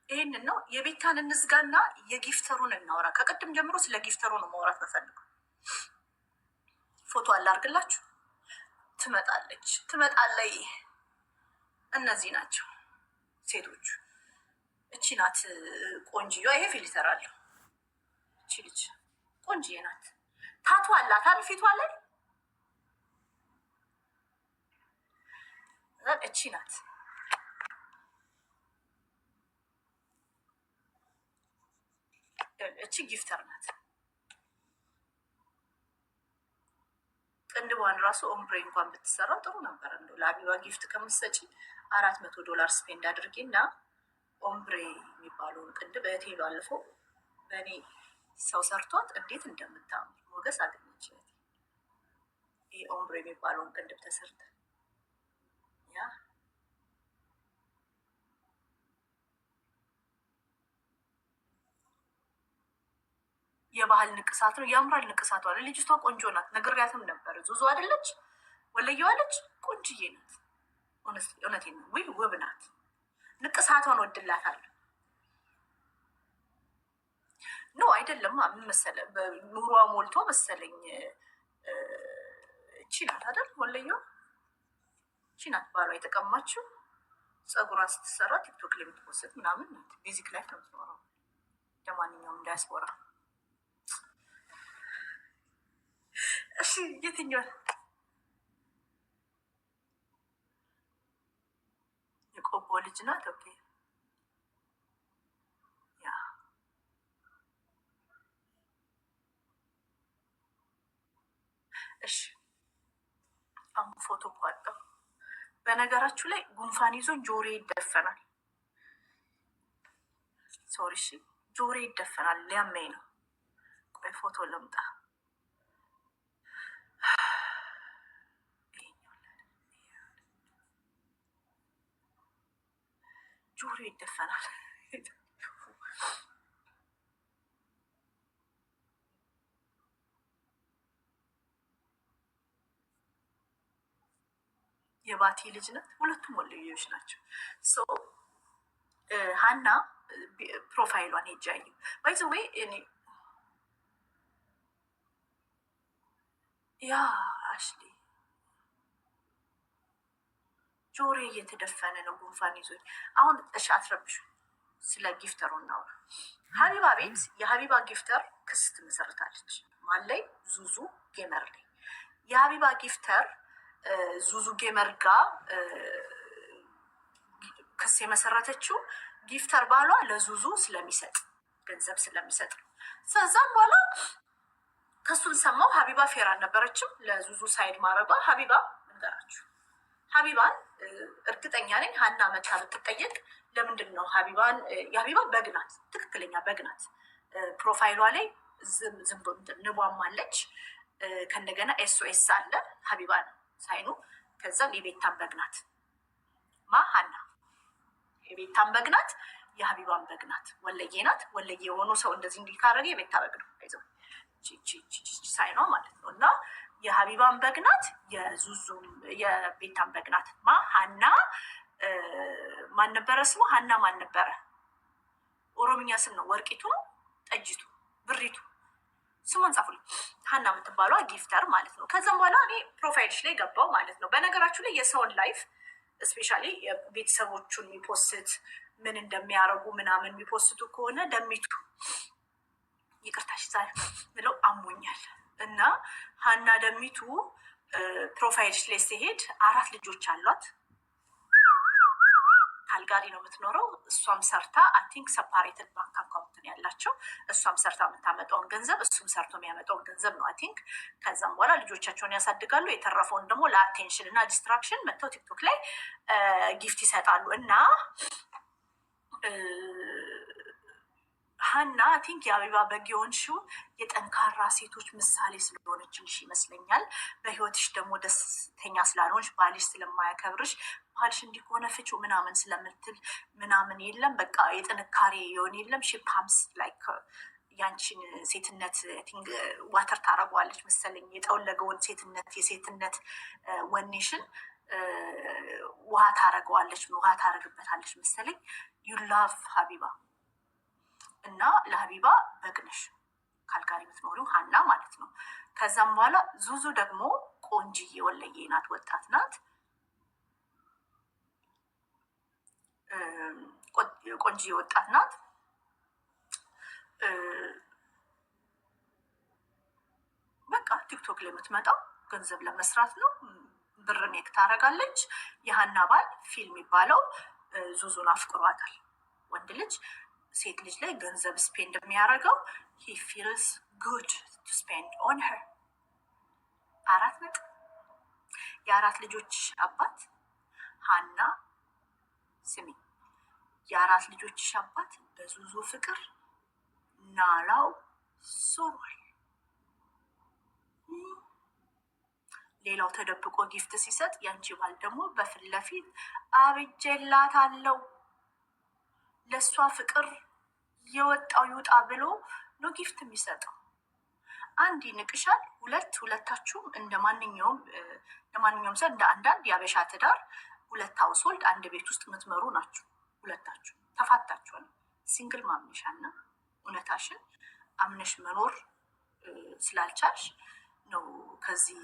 ይህንን ነው የቤታን እንዝጋና የጊፍተሩን እናውራ። ከቅድም ጀምሮ ስለ ጊፍተሩ ነው ማውራት መፈልገው። ፎቶ አላርግላችሁ። ትመጣለይ። እነዚህ ናቸው ሴቶቹ። እቺ ናት ቆንጅዬ። ይሄ ፊልተር አለው። እቺ ልጅ ቆንጅዬ ናት። ታቱ አላታል ፊቷ ላይ። እቺ ናት። እቺ ጊፍተር ናት። ቅንድቧን ራሱ ኦምብሬ እንኳን ብትሰራ ጥሩ ነበር። እንደው ለአቢባ ጊፍት ከምትሰጪ $400 ስፔንድ አድርጌና ኦምብሬ የሚባለውን ቅንድብ እህቴ ባለፈው በእኔ ሰው ሰርቷት እንዴት እንደምታምር ሞገስ አገኘች። ይህ ኦምብሬ የሚባለውን ቅንድብ ተሰርተ ያ የባህል ንቅሳት ነው። ያምራል ንቅሳቷ። ልጅቷ ቆንጆ ናት። ነግሬያትም ነበር። ዙዙ አይደለች ወለየዋለች። ቆንጅዬ ናት። እውነቴን ነው። ውብ ናት። ንቅሳቷን ወድላታለሁ። ኖ አይደለም። ምን መሰለህ ኑሯ ሞልቶ መሰለኝ። እቺ ናት አይደል ወለየዋ። እቺ ናት ባሏ የተቀማችው። ፀጉሯን ስትሰራ ቲክቶክ ላይ የምትወስድ ምናምን ናት። ቤዚክ ላይፍ ነው የምትኖረው። ለማንኛውም ዳያስፖራ እሺ የትኛው የቆቦ ልጅ ናት? ኦኬ ያ እሺ። አሁን ፎቶ ቋጠው። በነገራችሁ ላይ ጉንፋን ይዞን ጆሬ ይደፈናል። ሶሪ እሺ፣ ጆሬ ይደፈናል። ሊያመኝ ነው። ቆይ ፎቶ ልምጣ። ጆሮ ይደፈናል። የባቲ ልጅ ናት። ሁለቱም ወለዮች ናቸው። ሀና ፕሮፋይሏን ሄጃዩ ባይዘ ወይ እኔ ያ አሽሊ ጆሬ እየተደፈነ ነው። ጉንፋን ይዞኝ አሁን እሺ፣ አትረብሹ። ስለ ጊፍተሩ እናውራ። ሀቢባ ቤት የሀቢባ ጊፍተር ክስ ትመሰርታለች። ማን ላይ? ዙዙ ጌመር ላይ። የሀቢባ ጊፍተር ዙዙ ጌመር ጋር ክስ የመሰረተችው ጊፍተር ባሏ ለዙዙ ስለሚሰጥ ገንዘብ ስለሚሰጥ ነው። ከዛም በኋላ ከሱን ሰማው። ሀቢባ ፌር አልነበረችም ለዙዙ ሳይድ ማድረጓ። ሀቢባ እንገራችሁ፣ ሀቢባን እርግጠኛ ነኝ ሀና መታ ብትጠየቅ ለምንድን ነው ሀቢባን የሀቢባ በግናት ትክክለኛ በግናት ፕሮፋይሏ ላይ ዝም ንቧም አለች። ከእንደገና ኤስኦኤስ አለ ሀቢባ ነው ሳይኑ። ከዛም የቤታን በግናት ማ ሀና የቤታን በግናት የሀቢባን በግናት ወለዬ ናት። ወለዬ የሆኑ ሰው እንደዚህ እንዲህ ካረገ የቤታ በግ ነው ይዘው ሳይኗ ማለት ነው። እና የሀቢባን በግናት የዙዙም የቤታን በግናት ማ ሀና ማን ነበረ ስሙ? ሀና ማን ነበረ? ኦሮምኛ ስም ነው። ወርቂቱ ነው፣ ጠጅቱ፣ ብሪቱ ስሟን ጻፉልኝ። ሀና የምትባሏ ጊፍተር ማለት ነው። ከዛም በኋላ እኔ ፕሮፋይልሽ ላይ ገባው ማለት ነው። በነገራችሁ ላይ የሰውን ላይፍ እስፔሻሊ ቤተሰቦቹን የሚፖስት ምን እንደሚያደርጉ ምናምን የሚፖስቱ ከሆነ ደሚቱ ይቅርታሽ ዛሬ ብለው አሞኛል እና ሀና ደሚቱ ፕሮፋይልሽ ላይ ሲሄድ 4 ልጆች አሏት። ካልጋሪ ነው የምትኖረው። እሷም ሰርታ አይ ቲንክ ሰፓሬትድ ባንክ አካውንት ነው ያላቸው። እሷም ሰርታ የምታመጣውን ገንዘብ እሱም ሰርቶ የሚያመጣውን ገንዘብ ነው አይ ቲንክ። ከዛም በኋላ ልጆቻቸውን ያሳድጋሉ። የተረፈውን ደግሞ ለአቴንሽን እና ዲስትራክሽን መጥተው ቲክቶክ ላይ ጊፍት ይሰጣሉ እና ሀና አይ ቲንክ የአበባ በግ የሆንሽው የጠንካራ ሴቶች ምሳሌ ስለሆነችልሽ ይመስለኛል። በህይወትሽ ደግሞ ደስተኛ ስላልሆንሽ ባልሽ ስለማያከብርሽ ባልሽ እንዲህ ከሆነ ፍቺው ምናምን ስለምትል ምናምን የለም በቃ የጥንካሬ የሆን የለም ሺፓምስ ላይክ ያንቺን ሴትነት ቲንግ ዋተር ታደርገዋለች መሰለኝ። የጠወለገውን ሴትነት የሴትነት ወኔሽን ውሃ ታደርገዋለች፣ ውሃ ታደርግበታለች መሰለኝ። ዩ ላቭ ሀቢባ እና ለሀቢባ በግነሽ ካልጋሪ የምትኖሪው ሀና ማለት ነው። ከዛም በኋላ ዙዙ ደግሞ ቆንጅዬ ወለዬ ናት፣ ወጣት ናት። ቆንጅዬ ወጣት ናት። በቃ ቲክቶክ ላይ የምትመጣው ገንዘብ ለመስራት ነው። ብር ሜክ ታደርጋለች። የሀና ባል ፊልም የሚባለው ዙዙን አፍቅሯታል። ወንድ ልጅ ሴት ልጅ ላይ ገንዘብ ስፔንድ የሚያደርገው ሂ ፊልስ ጉድ ቱ ስፔንድ ኦን ሄር። 4 ነጥብ። የ4 ልጆች አባት ሀና ስሚ፣ የ4 ልጆች አባት በዙዙ ፍቅር ናላው ዞሯል። ሌላው ተደብቆ ጊፍት ሲሰጥ ያንቺ ባል ደግሞ በፊት ለፊት አብጀላታለሁ ለእሷ ፍቅር የወጣው ይውጣ ብሎ ነው ጊፍት የሚሰጠው። 1 ይንቅሻል፣ 2 ሁለታችሁም እንደ ማንኛውም ሰው እንደ አንዳንድ የአበሻ ትዳር 2 ሀውስሆልድ 1 ቤት ውስጥ የምትመሩ ናችሁ። ሁለታችሁ ተፋታችኋል። ሲንግል ማምነሻና እውነታሽን አምነሽ መኖር ስላልቻልሽ ነው ከዚህ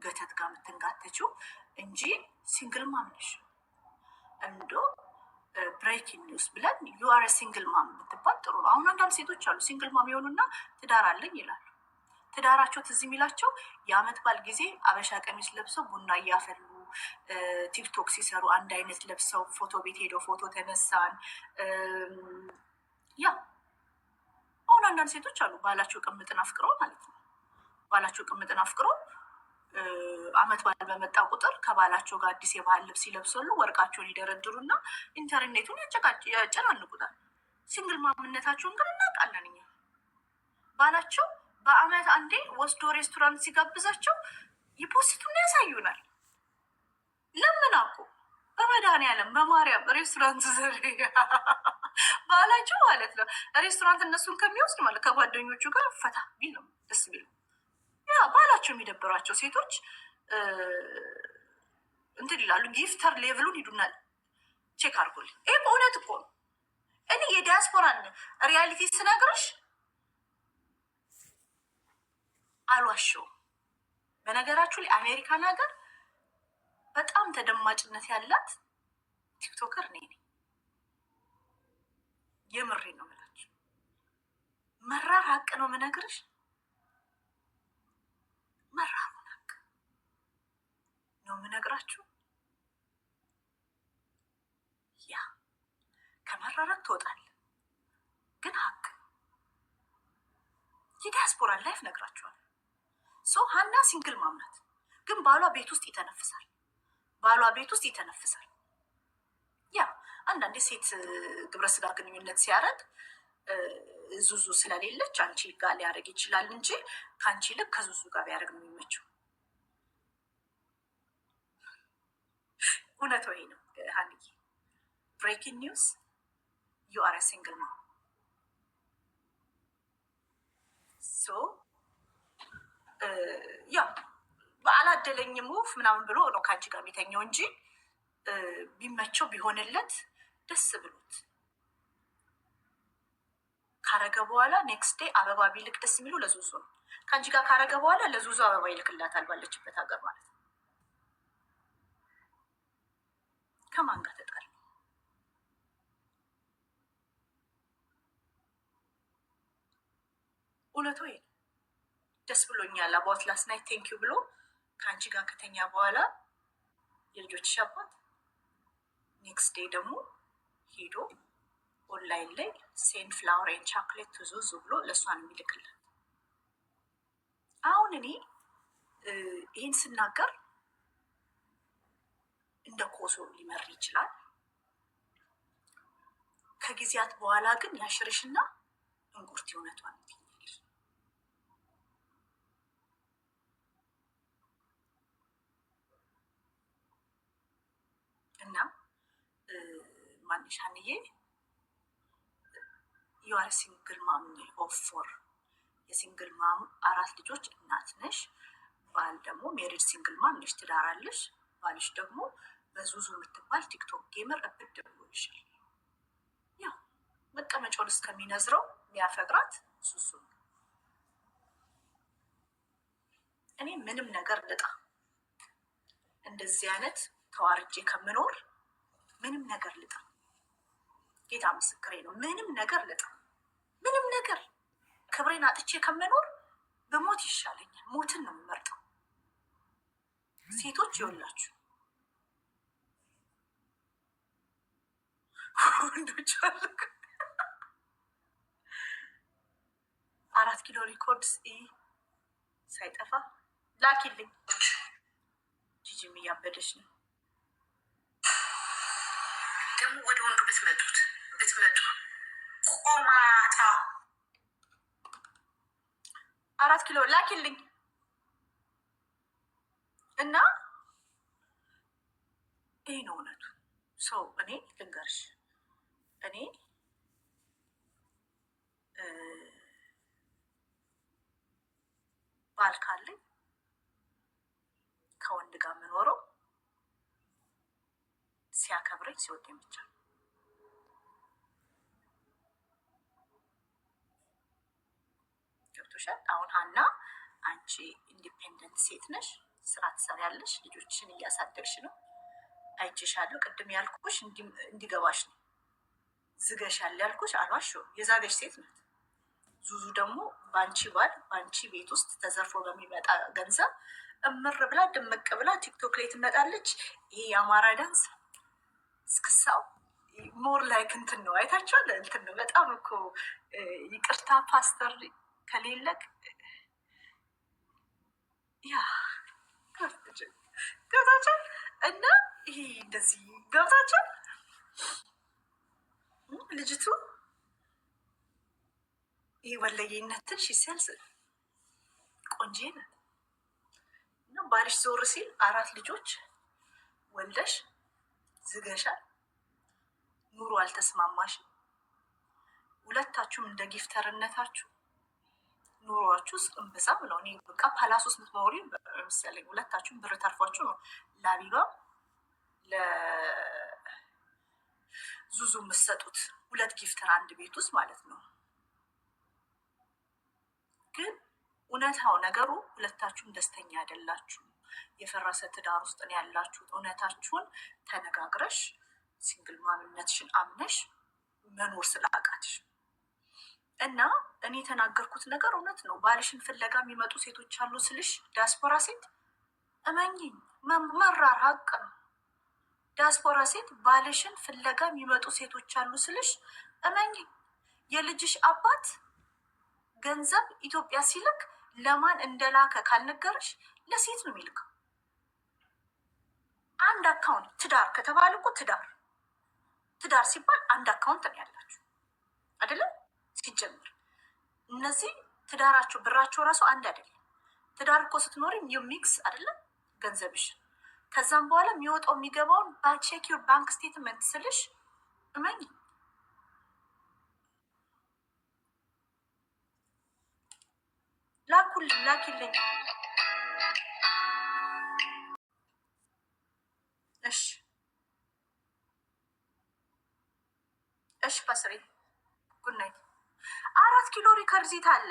ገተት ጋር የምትንጋተችው እንጂ ሲንግል ማምነሽ እንዶ ብሬኪንግ ኒውስ ብለን ዩአር ሲንግል ማም ብትባል ጥሩ ነው። አሁን አንዳንድ ሴቶች አሉ ሲንግል ማም የሆኑና ትዳር አለኝ ይላሉ። ትዳራቸው ትዝ የሚላቸው የአመት ባል ጊዜ አበሻ ቀሚስ ለብሰው ቡና እያፈሉ ቲክቶክ ሲሰሩ አንድ አይነት ለብሰው ፎቶ ቤት ሄደው ፎቶ ተነሳን። ያ አሁን አንዳንድ ሴቶች አሉ ባላቸው ቅምጥን አፍቅረው ማለት ነው። ባላቸው ቅምጥን አፍቅረው አመት ባል በመጣ ቁጥር ከባላቸው ጋር አዲስ የባህል ልብስ ይለብሳሉ። ወርቃቸውን ይደረድሩና ኢንተርኔቱን ያጨናንቁታል። ሲንግል ማምነታቸውን ግን እናውቃለን እኛ። ባላቸው በአመት አንዴ ወስዶ ሬስቶራንት ሲጋብዛቸው ይፖስቱና ያሳዩናል። ለምን አቁ በመድኃኒዓለም በማርያም ሬስቶራንት ዘር ባላቸው ማለት ነው። ሬስቶራንት እነሱን ከሚወስድ ማለት ከጓደኞቹ ጋር ፈታ ቢል ነው ደስ ቢል። ያ ባላቸው የሚደብራቸው ሴቶች እንትን ይላሉ። ጊፍተር ሌቭሉን ሂዱና ቼክ አድርጎልኝ። ይህ በእውነት እኮ ነው። እኔ የዲያስፖራን ሪያሊቲ ስነግርሽ አልዋሸውም። በነገራችሁ ላይ አሜሪካን ሀገር በጣም ተደማጭነት ያላት ቲክቶከር እኔ ነኝ። የምሬ ነው የምላችሁ። መራር ሀቅ ነው የምነግርሽ። መራሩን ሀቅ ነው የምነግራችሁ። ያ ከመራራት ትወጣል፣ ግን ሀቅ የዲያስፖራን ላይፍ ነግራችኋል። ሰው ሀና ሲንግል ማምናት፣ ግን ባሏ ቤት ውስጥ ይተነፍሳል። ባሏ ቤት ውስጥ ይተነፍሳል። ያ አንዳንዴ ሴት ግብረ ስጋ ግንኙነት ሲያደርግ ዙዙ ስለሌለች አንቺ ጋር ሊያደርግ ይችላል እንጂ ከአንቺ ይልቅ ከዙዙ ጋር ቢያደርግ ነው የሚመቸው። እውነት ወይ ነው ሀንዬ? ብሬኪንግ ኒውስ ዩ አር ሲንግል ነው። ሶ ያው አላደለኝም ውፍ ምናምን ብሎ ነው ከአንቺ ጋር የሚተኘው እንጂ ቢመቸው ቢሆንለት ደስ ብሎት ካረገ በኋላ ኔክስት ዴይ አበባ ቢልክ ደስ የሚሉ ለዙዙ ነው። ከአንቺ ጋር ካረገ በኋላ ለዙዙ አበባ ይልክላታል ባለችበት ሀገር ማለት ነው። ከማን ጋር ተጣል? እውነቱ ይሄ ደስ ብሎኛል አባት ላስት ናይት ቴንኪዩ ብሎ ከአንቺ ጋር ከተኛ በኋላ የልጆችሽ አባት ኔክስት ዴይ ደግሞ ሄዶ ኦንላይን ላይ ሴንድ ፍላወር ኤንድ ቻክሌት ዙዙ ብሎ ለእሷን የሚልክልን። አሁን እኔ ይህን ስናገር እንደ ኮሶ ሊመር ይችላል። ከጊዜያት በኋላ ግን ያሽርሽና እንቁርት እውነቷን ትኛለሽ። እና ማንሻንዬ ዩአር ሲንግል ማም ኦፍ ፎር የሲንግል ማም 4 ልጆች እናት ነሽ። ባል ደግሞ ሜሪድ ሲንግል ማም ነሽ፣ ትዳራለሽ። ባልሽ ደግሞ በዙዙ የምትባል ቲክቶክ ጌመር እብድ ብሎልሻል። ያው መቀመጫውን እስከሚነዝረው የሚያፈቅራት ዙዙ ነው። እኔ ምንም ነገር ልጣ እንደዚህ አይነት ተዋርጄ ከምኖር ምንም ነገር ልጣ፣ ጌታ ምስክሬ ነው። ምንም ነገር ልጣ፣ ምንም ነገር ክብሬን አጥቼ ከምኖር በሞት ይሻለኛል። ሞትን ነው የምመርጠው። ሴቶች ይወላችሁ ወንዶች አልክ 4 ኪሎ ሪኮርድስ ሳይጠፋ ላኪልኝ። ጂጂም እያበደች ነው ደግሞ ወደ ወንዱ ብትመጡ ቆማጣ 4 ኪሎ ላኪልኝ እና ይህ ነው እውነቱ። ሰው እኔ ልንገርሽ፣ እኔ ባል ካለኝ ከወንድ ጋር የምኖረው ሲያከብረኝ ሲወደኝ ብቻ። ገብቶሻል? አሁን ሀና አንቺ ኢንዲፔንደንት ሴት ነሽ፣ ስራ ትሰሪያለሽ፣ ልጆችሽን እያሳደግሽ ነው። አይቼሻለሁ። ቅድም ያልኩሽ እንዲገባሽ ነው። ዝገሻል ያልኩሽ አልዋሽም። የዛገሽ ሴት ናት። ዙዙ ደግሞ በአንቺ ባል በአንቺ ቤት ውስጥ ተዘርፎ በሚመጣ ገንዘብ እምር ብላ ድምቅ ብላ ቲክቶክ ላይ ትመጣለች። ይሄ የአማራ ዳንስ እስክሳው ሞር ላይክ እንትን ነው። አይታችኋል? እንትን ነው በጣም እኮ ይቅርታ ፓስተር ከሌለቅ ያ ገብታችኋል? እና ይሄ እንደዚህ ገብታችኋል? ልጅቱ ይሄ ወለየነትን ሲሰልስ ቆንጆ ናት። እና ባልሽ ዞር ሲል 4 ልጆች ወልደሽ ዝገሻል። ኑሮ አልተስማማሽም። ሁለታችሁም እንደ ጊፍተርነታችሁ ኑሮዋችሁ ውስጥ እምብዛም ነው። እኔ በቃ ፓላስ ውስጥ ምትኖሪ መሰለኝ። ሁለታችሁም ብር ተርፏችሁ ነው ለአቢባም ለዙዙ የምትሰጡት 2 ጊፍተር አንድ ቤት ውስጥ ማለት ነው። ግን እውነታው ነገሩ ሁለታችሁም ደስተኛ አይደላችሁ። የፈረሰ ትዳር ውስጥ ነው ያላችሁት። እውነታችሁን ተነጋግረሽ ሲንግል ማንነትሽን አምነሽ መኖር ስላቃትሽ እና እኔ የተናገርኩት ነገር እውነት ነው። ባልሽን ፍለጋ የሚመጡ ሴቶች አሉ ስልሽ ዲያስፖራ ሴት እመኝኝ፣ መራር ሀቅ ነው። ዲያስፖራ ሴት ባልሽን ፍለጋ የሚመጡ ሴቶች አሉ ስልሽ እመኝኝ። የልጅሽ አባት ገንዘብ ኢትዮጵያ ሲልክ ለማን እንደላከ ካልነገረሽ ለሴት ነው የሚልከው። አንድ አካውንት ትዳር ከተባለ እኮ ትዳር ሲባል አንድ አካውንት ነው ያላችሁ አይደለም? ሲጀምር እነዚህ ትዳራቸው ብራቸው ራሱ አንድ አይደለም። ትዳር እኮ ስትኖሪ ሚክስ አይደለም ገንዘብሽን። ከዛም በኋላ የሚወጣው የሚገባውን በቼክ ዩር ባንክ ስቴትመንት ስልሽ እመኝ ላኪልኝ። እሺ ፓስሬ ጉድ ናይት። 4 ኪሎ ሪከርዚት አለ።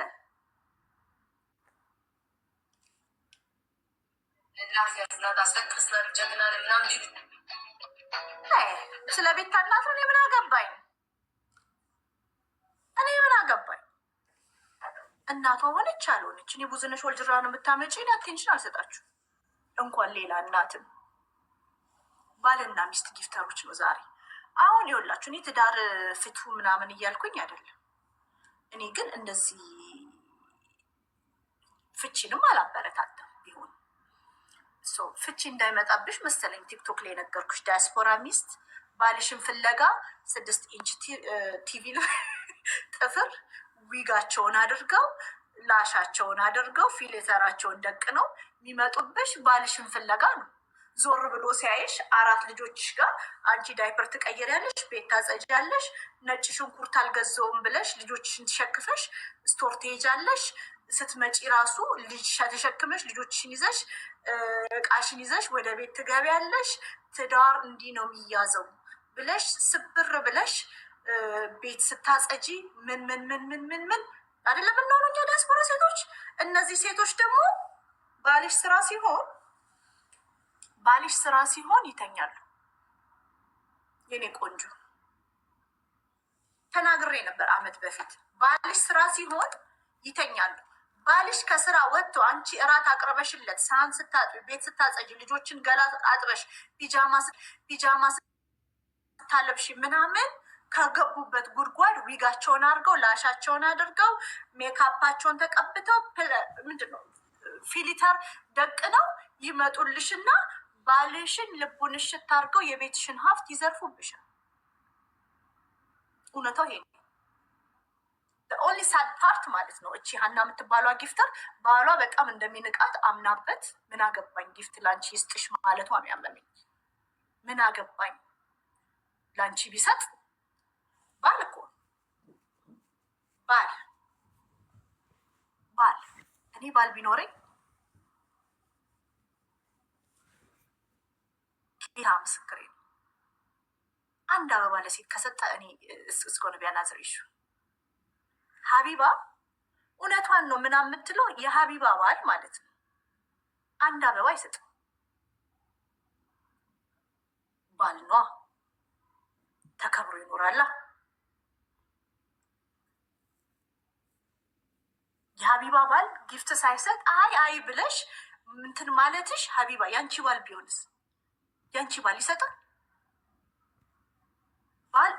ስለ ቤታ እናት እኔ ምን አገባኝ? እኔ ምን አገባኝ? እናቷ ሆነች አልሆነች እኔ ብዙነሽ ወልጅራ ነው የምታመጪ። አቴንሽን አልሰጣችሁ እንኳን ሌላ እናትም ባልና ሚስት ጊፍተሮች ነው ዛሬ። አሁን ይኸውላችሁ እኔ ትዳር ፍቱ ምናምን እያልኩኝ አይደለም። እኔ ግን እንደዚህ ፍቺንም አላበረታታም። ቢሆን ፍቺ እንዳይመጣብሽ መሰለኝ ቲክቶክ ላይ የነገርኩሽ። ዳያስፖራ ሚስት ባልሽን ፍለጋ 6 ኢንች ቲቪ ጥፍር ዊጋቸውን አድርገው ላሻቸውን አድርገው ፊሌተራቸውን ደቅነው የሚመጡብሽ ባልሽን ፍለጋ ነው። ዞር ብሎ ሲያይሽ 4 ልጆችሽ ጋር አንቺ ዳይፐር ትቀይሪያለሽ፣ ቤት ታጸጃለሽ፣ ነጭ ሽንኩርት አልገዛውም ብለሽ ልጆችሽን ትሸክፈሽ ስቶር ትሄጃለሽ። ስትመጪ ራሱ ልጅ ተሸክመሽ ልጆችሽን ይዘሽ እቃሽን ይዘሽ ወደ ቤት ትገቢያለሽ። ትዳር እንዲህ ነው የሚያዘው ብለሽ ስብር ብለሽ ቤት ስታጸጂ ምን ምን ምን ምን ምን ምን አይደለም እናሆኑ እኛ ዲያስፖራ ሴቶች። እነዚህ ሴቶች ደግሞ ባልሽ ስራ ሲሆን ይተኛሉ። የኔ ቆንጆ ተናግሬ ነበር አመት በፊት። ባልሽ ስራ ሲሆን ይተኛሉ። ባልሽ ከስራ ወጥቶ አንቺ እራት አቅርበሽለት ሳህን ስታጥቢ፣ ቤት ስታጸጂ፣ ልጆችን ገላ አጥበሽ፣ ፒጃማ ስታለብሽ ምናምን ከገቡበት ጉድጓድ ዊጋቸውን አድርገው ላሻቸውን አድርገው ሜካፓቸውን ተቀብተው ምንድነው ፊሊተር ደቅነው ይመጡልሽና ባልሽን ልቡን እሽት አድርገው የቤትሽን ሀብት ይዘርፉብሻል። እውነታው ይሄ ኦንሊ ሳድ ፓርት ማለት ነው። እቺ ሀና የምትባሏ ጊፍተር ባሏ በጣም እንደሚንቃት አምናበት ምን አገባኝ ጊፍት ላንቺ ይስጥሽ ማለቷ ነው ያመመኝ። ምን አገባኝ ላንቺ ቢሰጥ ባል እኮ ባል እኔ ባል ቢኖረኝ ጌታ ምስክሬ ነው። አንድ አበባ ለሴት ከሰጠ እኔ እስኮነ ቢያናዝር ሀቢባ እውነቷን ነው ምናምን የምትለው የሀቢባ ባል ማለት ነው። አንድ አበባ አይሰጥም። ባል ኗ ተከብሮ ይኖራላ። የሀቢባ ባል ጊፍት ሳይሰጥ አይ ብለሽ ምንትን ማለትሽ፣ ሀቢባ ያንቺ ባል ቢሆንስ? ያንቺ ባል ይሰጣል? ባል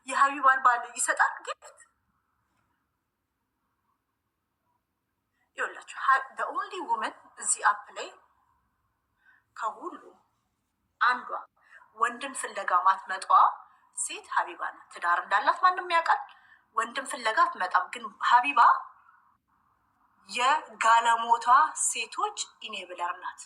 የሀቢባን ባል ይሰጣል ጊፍት? ይኸውላችሁ በኦንሊ ውመን እዚህ አፕ ላይ ከሁሉ አንዷ ወንድን ፍለጋ ማትመጧ ሴት ሀቢባ ናት። ትዳር እንዳላት ማንም ያውቃል። ወንድን ፍለጋ አትመጣም። ግን ሀቢባ የጋለሞታ ሴቶች ኢኔብለር ናት።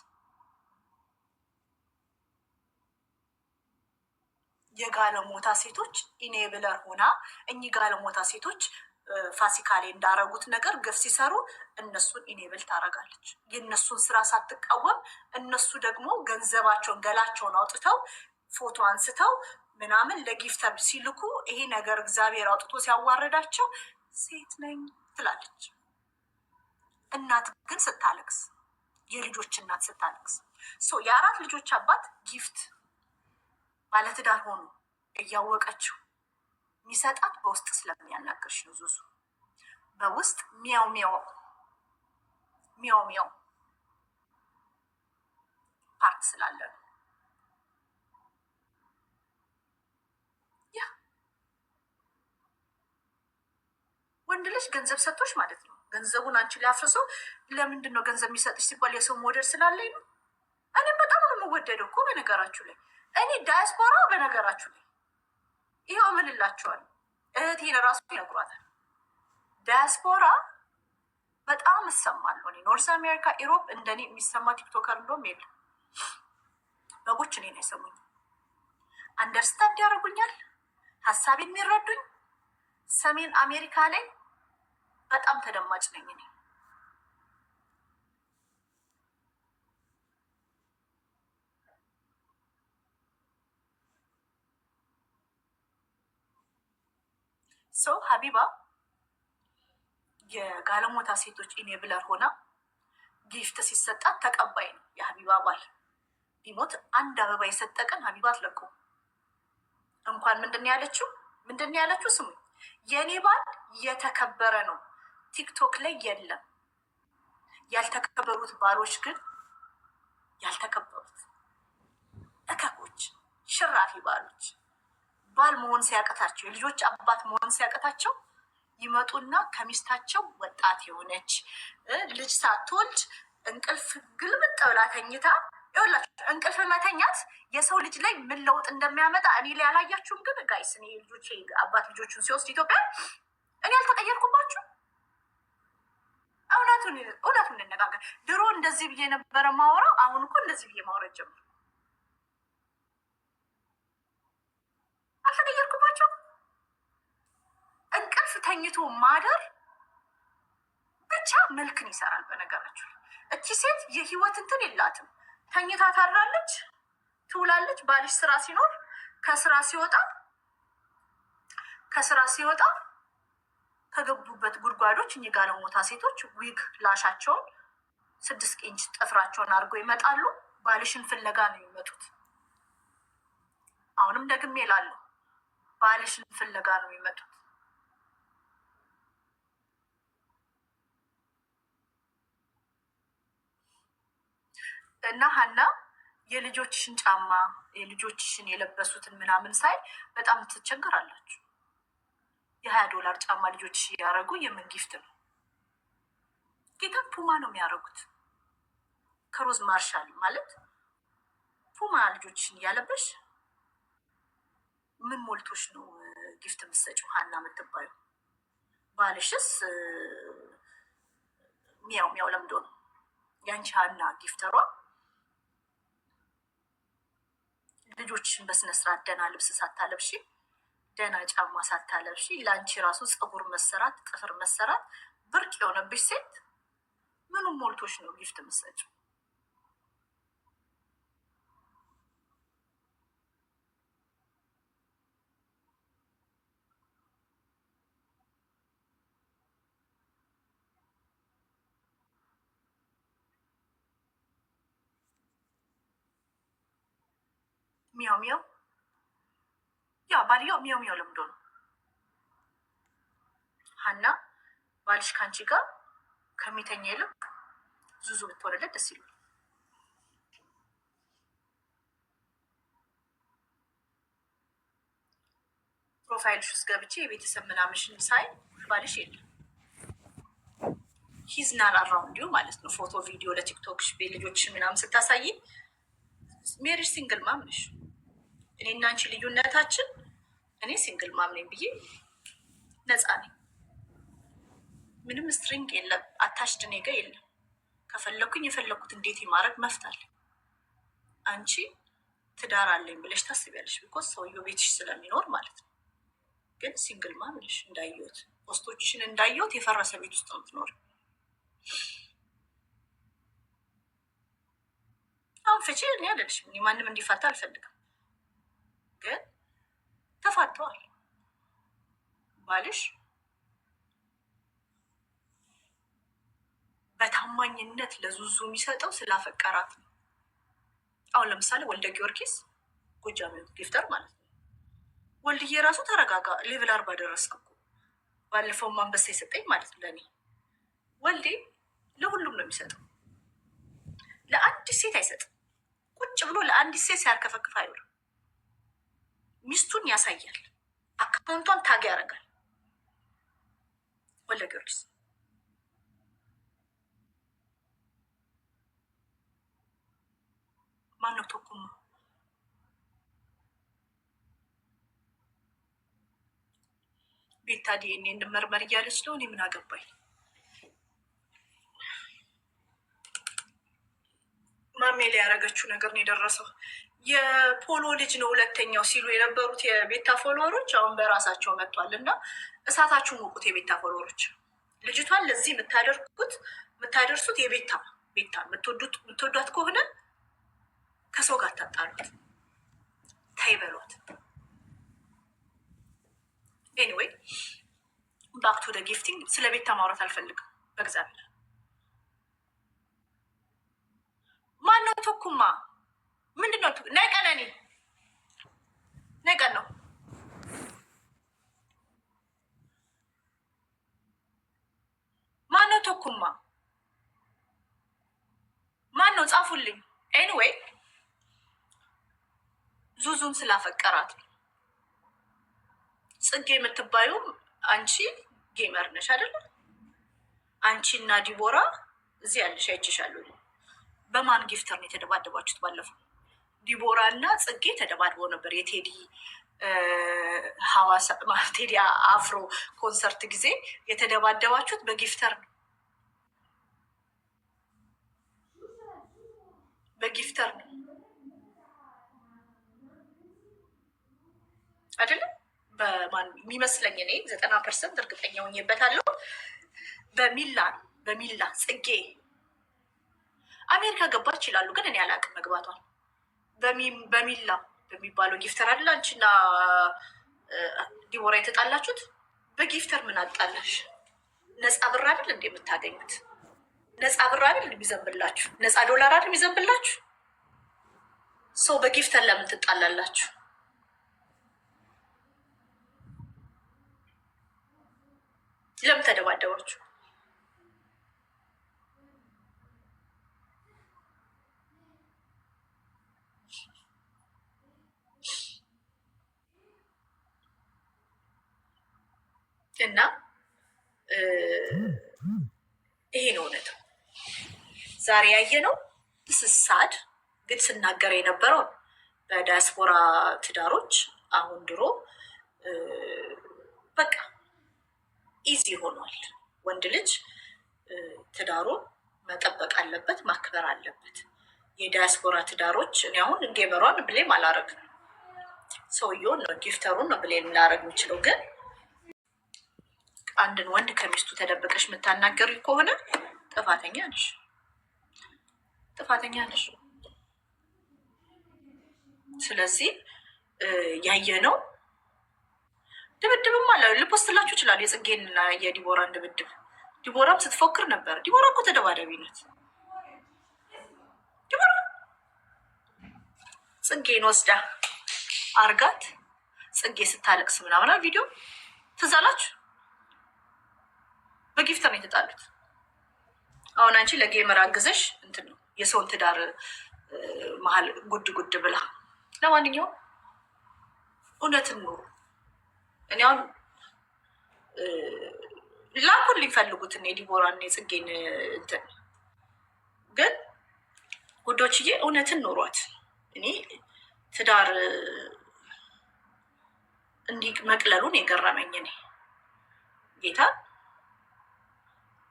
የጋለሞታ ሴቶች ኢኔብለር ሆና እኚህ ጋለሞታ ሴቶች ፋሲካ ላይ እንዳረጉት ነገር ግፍ ሲሰሩ እነሱን ኢኔብል ታረጋለች። የእነሱን ስራ ሳትቃወም እነሱ ደግሞ ገንዘባቸውን ገላቸውን አውጥተው ፎቶ አንስተው ምናምን ለጊፍተር ሲልኩ ይሄ ነገር እግዚአብሔር አውጥቶ ሲያዋረዳቸው ሴት ነኝ ትላለች። እናት ግን ስታለቅስ፣ የልጆች እናት ስታለቅስ፣ የ4 ልጆች አባት ጊፍት ባለትዳር ሆኑ እያወቀችው የሚሰጣት በውስጥ ስለሚያናገርሽ ነው። ዙዙ በውስጥ ሚያው ፓርት ስላለ ነው። ያ ወንድ ልጅ ገንዘብ ሰጥቶሽ ማለት ነው። ገንዘቡን አንቺ ላይ አፍርሰው ለምንድን ነው ገንዘብ የሚሰጥሽ ሲባል የሰው ሞዴል ስላለኝ ነው። እኔም በጣም ነው የምወደደው እኮ በነገራችሁ ላይ እኔ ዳያስፖራ በነገራችሁ ላይ ይኸው እምልላችኋል። እህቴን ራሱ ይነግሯታል። ዳያስፖራ በጣም እሰማለሁ። እኔ ኖርዝ አሜሪካ፣ ኢሮፕ እንደኔ የሚሰማ ቲክቶከር እንደውም የለም። በጎች እኔን አይሰሙኝ፣ አንደርስታንድ ያደርጉኛል፣ ሀሳብ የሚረዱኝ። ሰሜን አሜሪካ ላይ በጣም ተደማጭ ነኝ እኔ። ሰው ሀቢባ የጋለሞታ ሴቶች ኢኔብለር ሆና ጊፍት ሲሰጣት ተቀባይ ነው። የሀቢባ ባል ቢሞት አንድ አበባ የሰጠ ቀን ሀቢባ አትለቀው። እንኳን ምንድን ያለችው ስሙኝ፣ የእኔ ባል የተከበረ ነው፣ ቲክቶክ ላይ የለም። ያልተከበሩት ባሎች ግን ያልተከበሩት እከኮች፣ ሽራፊ ባሎች ባል መሆን ሲያቀታቸው፣ የልጆች አባት መሆን ሲያቀታቸው ይመጡና ከሚስታቸው ወጣት የሆነች ልጅ ሳትወልድ እንቅልፍ ግልምጥ ብላ ተኝታ ይኸውላችሁ፣ እንቅልፍ መተኛት የሰው ልጅ ላይ ምን ለውጥ እንደሚያመጣ እኔ ላይ አላያችሁም? ግን ጋይስ እኔ ልጆቼ አባት ልጆቹን ሲወስድ ኢትዮጵያ እኔ አልተቀየርኩባችሁ። እውነቱን እንነጋገር። ድሮ እንደዚህ ብዬ ነበረ ማወራው፣ አሁን እኮ እንደዚህ ብዬ ማውራት ጀምር። አልተቀየርኩባቸው። እንቅልፍ ተኝቶ ማደር ብቻ መልክን ይሰራል። በነገራችሁ እቺ ሴት የህይወት እንትን የላትም። ተኝታ ታድራለች፣ ትውላለች። ባልሽ ስራ ሲኖር ከስራ ሲወጣ ከገቡበት ጉድጓዶች እኚህ ጋለሞታ ሴቶች ዊግ ላሻቸውን 6 ኢንች ጥፍራቸውን አድርገው ይመጣሉ። ባልሽን ፍለጋ ነው የሚመጡት። አሁንም ደግሜ እላለሁ፣ ባልሽን ፍለጋ ነው የሚመጡት። እና ሀና የልጆችሽን ጫማ የልጆችሽን የለበሱትን ምናምን ሳይ በጣም ትቸገራላችሁ። $20 ጫማ ልጆችሽ እያደረጉ የምን ጊፍት ነው? ጌታ ፑማ ነው የሚያደርጉት። ከሮዝ ማርሻል ማለት ፑማ ልጆችሽን እያለበሽ ምን ሞልቶች ነው ጊፍት የምትሰጪው? ሀና የምትባዩ ባልሽስ ሚያው ለምዶ ነው ያንቺ ሀና ጊፍተሯ። ልጆችሽን በስነስርዓት ደህና ልብስ ሳታለብሺ፣ ደህና ጫማ ሳታለብሺ፣ ለአንቺ ራሱ ፀጉር መሰራት ጥፍር መሰራት ብርቅ የሆነብሽ ሴት ምኑም ሞልቶች ነው ጊፍት የምትሰጪው? ሚያው ያ ባልየው ሚያው ለምዶ ነው። ሀና ባልሽ ካንቺ ጋር ከሚተኛ ይልቅ ዙዙ ብትወለለት ደስ ይላል። ፕሮፋይልሽ ውስጥ ገብቼ የቤተሰብ ምናምንሽን ሳይ ባልሽ የለም። ሂዝናር አራውንዲው ማለት ነው። ፎቶ ቪዲዮ ለቲክቶክሽ ልጆችሽ ምናምን ስታሳይ ሜሪጅ ሲንግል ማም ነሽ። እኔ እና አንቺ ልዩነታችን እኔ ሲንግል ማም ነኝ ብዬ ነፃ ነኝ። ምንም ስትሪንግ የለም፣ አታሽድ እኔ ጋ የለም። ከፈለኩኝ የፈለኩት እንዴት ማድረግ መፍታል። አንቺ ትዳር አለኝ ብለሽ ታስቢያለሽ፣ ቢኮዝ ሰውየው ቤትሽ ስለሚኖር ማለት ነው። ግን ሲንግል ማም ነሽ። እንዳየሁት ፖስቶችሽን እንዳየሁት የፈረሰ ቤት ውስጥ ነው የምትኖር። አሁን ፍቺ እኔ አይደለሽም፣ እኔ ማንም እንዲፋታ አልፈልግም። ግን ተፋተዋል። ባልሽ በታማኝነት ለዙዙ የሚሰጠው ስላፈቀራት ነው። አሁን ለምሳሌ ወልደ ጊዮርጊስ ጎጃሜው ጊፍተር ማለት ነው። ወልድዬ ራሱ ተረጋጋ፣ ሌቭል 40 ደረስክ እኮ ባለፈውም አንበሳ የሰጠኝ ማለት ነው። ለእኔ ወልዴ ለሁሉም ነው የሚሰጠው፣ ለአንዲት ሴት አይሰጥም። ቁጭ ብሎ ለአንዲት ሴት ሲያርከፈክፍ አይውልም። ሚስቱን ያሳያል፣ አካውንቷን ታግ ያደርጋል። ወልደ ጊዮርጊስ ማነው? ተኩማ ቤታ ዲኤንኤ እንመርመር እያለች ነው። እኔ ምን አገባኝ? ማሜ ላይ ያደረገችው ነገር ነው የደረሰው። የፖሎ ልጅ ነው ሁለተኛው ሲሉ የነበሩት የቤታ ፎሎወሮች አሁን በራሳቸው መጥቷል። እና እሳታችሁ ሙቁት የቤታ ፎሎወሮች። ልጅቷን ለዚህ የምታደርሱት የቤታ የምትወዷት ከሆነ ከሰው ጋር ታጣሉት፣ ተይበሏት። ኤኒዌይ ባክ ቱ ደ ጊፍቲንግ። ስለ ቤታ ማውራት አልፈልግም በእግዚአብሔር። ማነው ቶኩማ? ምንድን ነው? ናይ ቀነኒ ናይ ቀን ነው። ማነው ቶኩማ? ማነው? ጻፉልኝ። ኤኒዌይ ዙዙን ስላፈቀራት ጽጌ የምትባዩ አንቺ ጌመር ነሽ አይደለ? አንቺ እና ዲቦራ እዚህ ያለሽ አይችሻለሁ። በማን ጊፍተር ነው የተደባደባችሁት? ባለፈው ዲቦራ እና ጽጌ ተደባድበው ነበር። የቴዲ ሐዋሳ ቴዲ አፍሮ ኮንሰርት ጊዜ የተደባደባችሁት በጊፍተር ነው። በጊፍተር ነው አይደለም? በማን የሚመስለኝ እኔ 90% እርግጠኛ ሆኜበታለሁ። በሚላ ጽጌ አሜሪካ ገባች ይላሉ፣ ግን እኔ አላውቅም መግባቷል። በሚላ በሚባለው ጊፍተር አይደል አንቺና ዲቦራ የተጣላችሁት? በጊፍተር ምን አጣላሽ? ነፃ ብር አይደል እንደ የምታገኙት? ነፃ ብር አይደል የሚዘንብላችሁ? ነፃ ዶላር አይደል የሚዘንብላችሁ? ሰው በጊፍተር ለምን ትጣላላችሁ? ለምን ተደባደባችሁ? እና ይሄ ነው እውነታው። ዛሬ ያየ ነው ስሳድ ግን ስናገር የነበረው በዲያስፖራ ትዳሮች አሁን ድሮ በቃ ኢዚ ሆኗል። ወንድ ልጅ ትዳሩን መጠበቅ አለበት፣ ማክበር አለበት። የዲያስፖራ ትዳሮች እኔ አሁን ጌመሯን ብሌም አላረግም፣ ሰውየውን ነው ጊፍተሩን ነው ብሌም ላረግ የምችለው። ግን አንድን ወንድ ከሚስቱ ተደብቀሽ የምታናገሪ ከሆነ ጥፋተኛ ነሽ፣ ጥፋተኛ ነሽ። ስለዚህ ያየ ነው ድብድብም አለ። ልፖስትላችሁ ይችላሉ የጽጌንና የዲቦራን ድብድብ። ዲቦራም ስትፎክር ነበር። ዲቦራ እኮ ተደባዳቢ ናት። ዲቦራ ጽጌን ወስዳ አርጋት ጽጌ ስታለቅስ ምናምና ቪዲዮ ትዝ አላችሁ? በጊፍተር ነው የተጣሉት። አሁን አንቺ ለጌመር አግዘሽ እንትን ነው የሰውን ትዳር መሀል ጉድ ጉድ ብላ። ለማንኛውም እውነትን ኑሩ። እኔ አሁን ላኩን ሊፈልጉትን የዲቦራን የጽጌን እንትን ግን ጉዶችዬ እውነትን ኑሯት። እኔ ትዳር እንዲህ መቅለሉን የገረመኝ እኔ ጌታ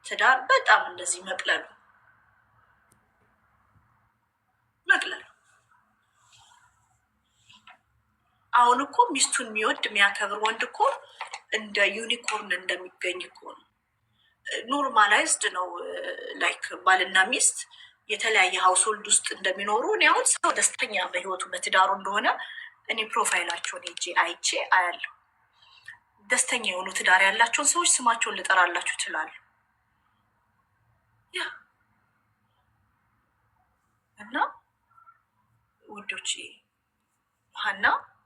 ትዳር በጣም እንደዚህ መቅለሉ አሁን እኮ ሚስቱን የሚወድ የሚያከብር ወንድ እኮ እንደ ዩኒኮርን እንደሚገኝ እኮ ነው። ኖርማላይዝድ ነው። ላይክ ባልና ሚስት የተለያየ ሀውስሆልድ ውስጥ እንደሚኖሩ እኔ አሁን ሰው ደስተኛ በህይወቱ በትዳሩ እንደሆነ እኔ ፕሮፋይላቸውን ሄጄ አይቼ አያለሁ። ደስተኛ የሆኑ ትዳር ያላቸውን ሰዎች ስማቸውን ልጠራላችሁ ይችላሉ። ያ እና ውዶች ሀና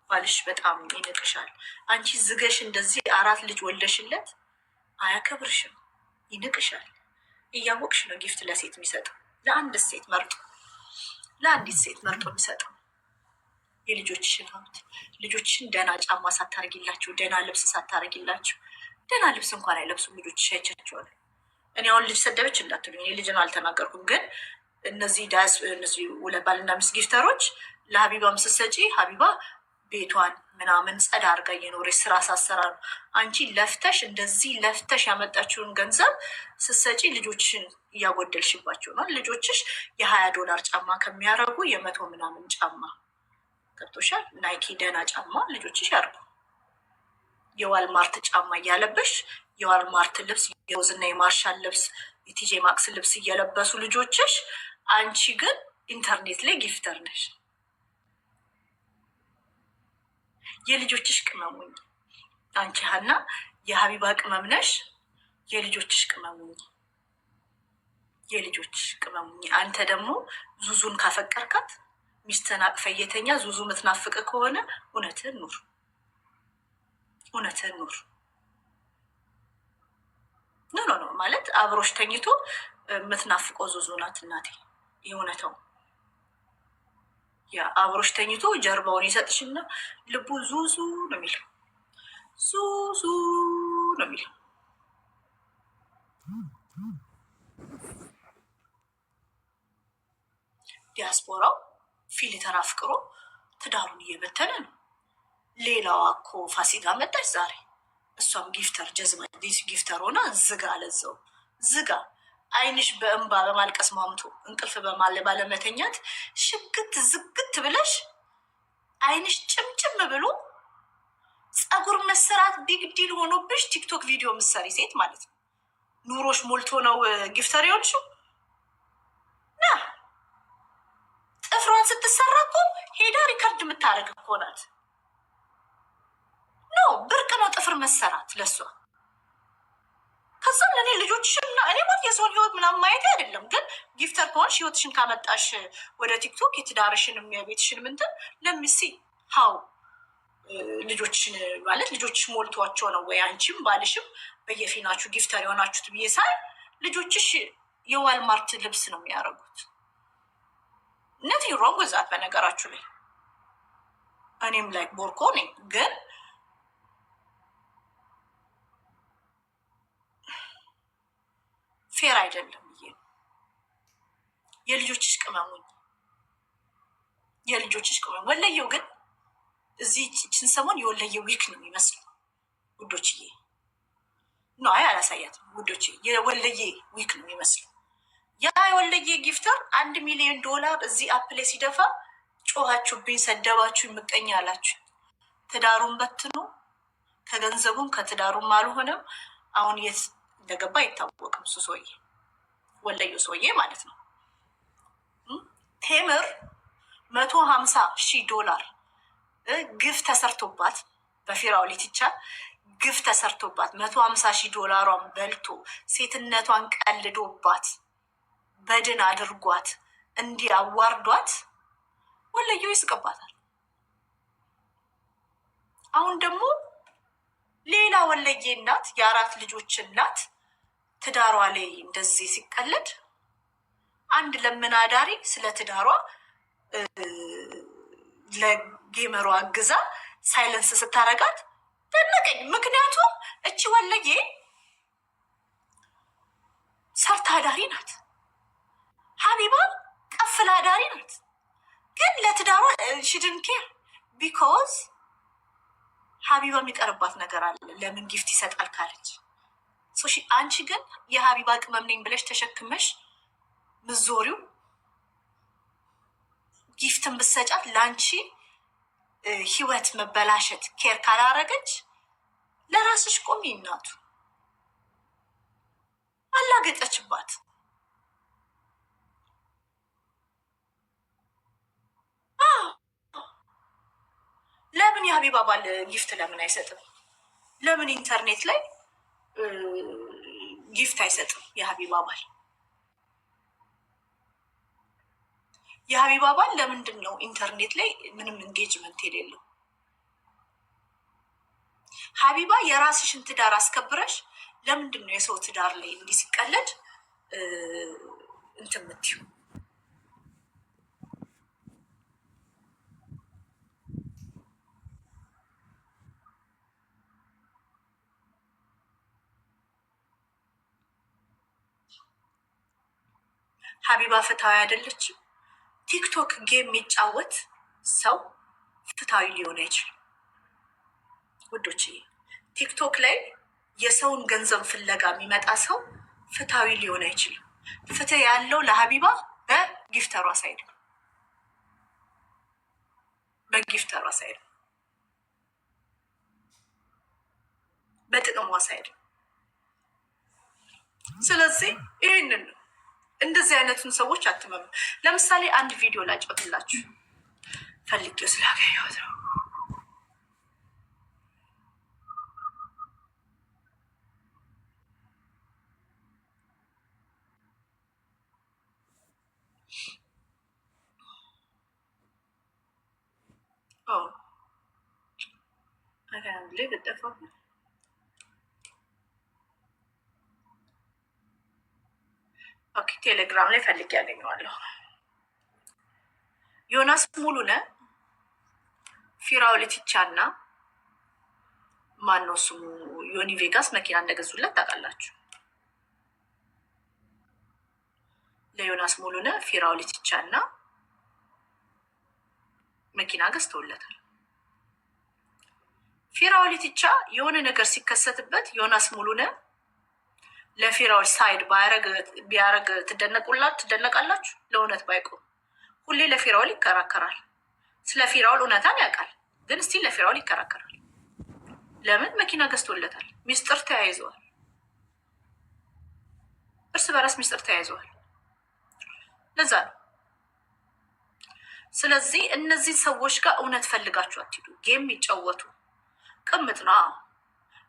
ባልሽ በጣም ይንቅሻል። አንቺ ዝገሽ እንደዚህ 4 ልጅ ወልደሽለት አያከብርሽም፣ ይንቅሻል። እያወቅሽ ነው ጊፍት ለሴት የሚሰጠው። ለአንዲት ሴት መርጦ የሚሰጠው የልጆችሽን ሀብት። ልጆችሽን ደህና ጫማ ሳታረጊላቸው፣ ደህና ልብስ ሳታረጊላቸው፣ ደህና ልብስ እንኳን አይለብሱም ልጆችሽ። አይቻቸዋል። እኔ አሁን ልጅ ሰደበች እንዳትሉኝ፣ እኔ ልጅን አልተናገርኩም። ግን እነዚህ ባልና ሚስት ጊፍተሮች ለሀቢባም ስትሰጪ ሀቢባ ቤቷን ምናምን ጸዳ አድርጋ እየኖረች ስራ ሳሰራ ነው። አንቺ ለፍተሽ እንደዚህ ለፍተሽ ያመጣችውን ገንዘብ ስትሰጪ ልጆችሽን እያጎደልሽባቸው ነው። ልጆችሽ $20 ጫማ ከሚያደርጉ 100 ምናምን ጫማ ገብቶሻል። ናይኪ ደህና ጫማ ልጆችሽ ያርጉ። የዋልማርት ጫማ እያለበሽ የዋልማርት ልብስ፣ የሮዝና የማርሻል ልብስ፣ የቲጄ ማክስ ልብስ እየለበሱ ልጆችሽ፣ አንቺ ግን ኢንተርኔት ላይ ጊፍተር ነሽ። የልጆችሽ ቅመሙኝ። አንቺ ሀና የሀቢባ ቅመም ነሽ። የልጆችሽ ቅመሙኝ፣ የልጆችሽ ቅመሙኝ። አንተ ደግሞ ዙዙን ካፈቀርካት ሚስትህን አቅፈ እየተኛ ዙዙ የምትናፍቅ ከሆነ እውነትህን ኑር፣ እውነትህን ኑር። ኖ ማለት አብሮሽ ተኝቶ የምትናፍቀው ዙዙ ናት እናቴ። የእውነተው ያ አብሮሽ ተኝቶ ጀርባውን ይሰጥሽና ልቡ ዙዙ ነው የሚለው፣ ዙዙ ነው የሚለው። ዲያስፖራው ፊልተር አፍቅሮ ትዳሩን እየበተነ ነው። ሌላዋ እኮ ፋሲካ መጣች ዛሬ። እሷም ጊፍተር ጀዝማ ጊፍተር ሆና ዝጋ አለዘው ዝጋ። አይንሽ በእንባ በማልቀስ ማምቶ እንቅልፍ ባለመተኛት ሽግት ዝግት ብለሽ አይንሽ ጭምጭም ብሎ ፀጉር መሰራት ቢግ ዲል ሆኖብሽ ቲክቶክ ቪዲዮ ምሰሪ ሴት ማለት ነው። ኑሮሽ ሞልቶ ነው ጊፍተር የሆንሽው። ና ጥፍሯን ስትሰራ እኮ ሄዳ ሪከርድ የምታደርግ እኮ ናት። ኖ ብርቅ ነው ጥፍር መሰራት ለሷ። ከዛም ለእኔ ልጆችሽና እኔ ማለት የሰውን ህይወት ምናምን ማየት አይደለም፣ ግን ጊፍተር ከሆንሽ ህይወትሽን ካመጣሽ ወደ ቲክቶክ የትዳርሽን የቤትሽን ምንትን ለሚሲ ሀው ልጆችሽን ማለት ልጆችሽ ሞልቷቸው ነው ወይ አንቺም ባልሽም በየፊናችሁ ጊፍተር የሆናችሁት ብዬ ሳይ ልጆችሽ የዋልማርት ልብስ ነው የሚያደርጉት። ነት ሮንግ ወዛት በነገራችሁ ላይ እኔም ላይ ቦርኮ ነኝ፣ ግን ፌር አይደለም ብዬ ነው። የልጆችሽ ቅመሙኝ፣ የልጆችሽ ቅመም። ወለየው ግን እዚህ ችን ሰሞን የወለየው ዊክ ነው የሚመስለው ውዶችዬ። ኖ አይ አላሳያትም ውዶች፣ የወለየ ዊክ ነው የሚመስለው። ያ የወለየ ጊፍተር $1 ሚሊዮን እዚህ አፕ ላይ ሲደፋ ጮኋችሁብኝ፣ ሰደባችሁ፣ ምቀኛ አላችሁ። ትዳሩን በትኖ ከገንዘቡም ከትዳሩም አልሆነም። አሁን የት እንደገባ አይታወቅም። እሱ ሰውዬ ወለዩ ሰውዬ ማለት ነው። ቴምር $150,000 ግፍ ተሰርቶባት በፊራው ሊትቻ ግፍ ተሰርቶባት $150,000 በልቶ ሴትነቷን ቀልዶባት በድን አድርጓት እንዲህ አዋርዷት ወለየው ይስቅባታል። አሁን ደግሞ ሌላ ወለየ እናት የ4 ልጆች እናት ትዳሯ ላይ እንደዚህ ሲቀለድ አንድ ለምናዳሪ ስለ ትዳሯ ለጌመሯ አግዛ ሳይለንስ ስታረጋት ደነቀኝ። ምክንያቱም እቺ ወለየ ሰርታ አዳሪ ናት፣ ሀቢባ ቀፍላ አዳሪ ናት። ግን ለትዳሯ ሽድን ኬር ቢኮዝ ሀቢባ የሚቀርባት ነገር አለ። ለምን ጊፍት ይሰጣል ካለች አንቺ ግን የሀቢባ ቅመም ነኝ ብለሽ ተሸክመሽ ምዞሪው ጊፍትን ብሰጫት ለአንቺ ህይወት መበላሸት ኬር ካላረገች ለራስሽ ቆሚ። እናቱ አላገጠችባት። ለምን የሀቢባ ባል ጊፍት ለምን አይሰጥም? ለምን ኢንተርኔት ላይ ጊፍት አይሰጥም? የሀቢባ ባል የሀቢባ ባል ለምንድን ነው ኢንተርኔት ላይ ምንም ኢንጌጅመንት የሌለው? ሀቢባ የራስሽን ትዳር አስከብረሽ ለምንድን ነው የሰው ትዳር ላይ እንዲህ ሲቀለድ እንትን የምትይው? ሀቢባ ፍትሃዊ አይደለችም። ቲክቶክ ጌም የሚጫወት ሰው ፍትሃዊ ሊሆን አይችልም ውዶች። ቲክቶክ ላይ የሰውን ገንዘብ ፍለጋ የሚመጣ ሰው ፍትሃዊ ሊሆን አይችልም። ፍትህ ያለው ለሀቢባ በጊፍተሯ ሳይድ ነው፣ በጊፍተሯ ሳይድ ነው፣ በጥቅሟ ሳይድ ነው። ስለዚህ ይህንን ነው እንደዚህ አይነቱን ሰዎች አትመኑ። ለምሳሌ አንድ ቪዲዮ ላጫውትላችሁ ፈልጌው ስላገኘሁት ነው። ላይ በጠፋበት ኦኬ፣ ቴሌግራም ላይ ፈልጌ ያገኘዋለሁ። ዮናስ ሙሉነህ ፊራኦል ኢቲቻ እና ማነው ስሙ ዮኒ ቬጋስ መኪና እንደገዙለት ታውቃላችሁ። ለዮናስ ሙሉነህ ፊራኦል ኢቲቻ እና መኪና ገዝተውለታል። ፊራኦል ኢቲቻ የሆነ ነገር ሲከሰትበት ዮናስ ሙሉነህ ለፊራኦል ሳይድ ቢያረግ ትደነቃላችሁ። ለእውነት ባይቆም ሁሌ ለፊራኦል ይከራከራል። ስለ ፊራኦል እውነታን ያውቃል፣ ግን እስቲ ለፊራኦል ይከራከራል። ለምን? መኪና ገዝቶለታል። ሚስጥር ተያይዘዋል። እርስ በራስ ሚስጥር ተያይዘዋል። ለዛ ነው። ስለዚህ እነዚህ ሰዎች ጋር እውነት ፈልጋችሁ አትሂዱ። ጌም የሚጫወቱ ቅምጥ ነው።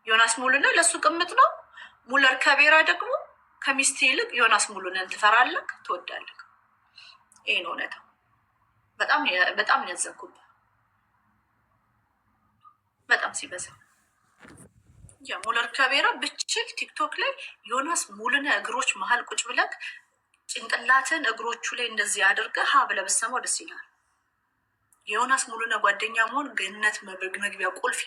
ዮናስ ሙሉነህ ለእሱ ቅምጥ ነው። ሙለር ከቤራ ደግሞ ከሚስት ይልቅ ዮናስ ሙሉነህን ትፈራለህ፣ ትወዳለህ። ይህን እውነታው በጣም ያዘንኩብህ፣ በጣም ሲበዛ። ሙለር ከቤራ ብችል ቲክቶክ ላይ ዮናስ ሙሉነህ እግሮች መሀል ቁጭ ብለህ ጭንቅላትን እግሮቹ ላይ እንደዚህ አድርገህ ሀ ብለህ ብትሰማው ደስ ይላል። የዮናስ ሙሉነህ ጓደኛ መሆን ገነት መግቢያ ቁልፍ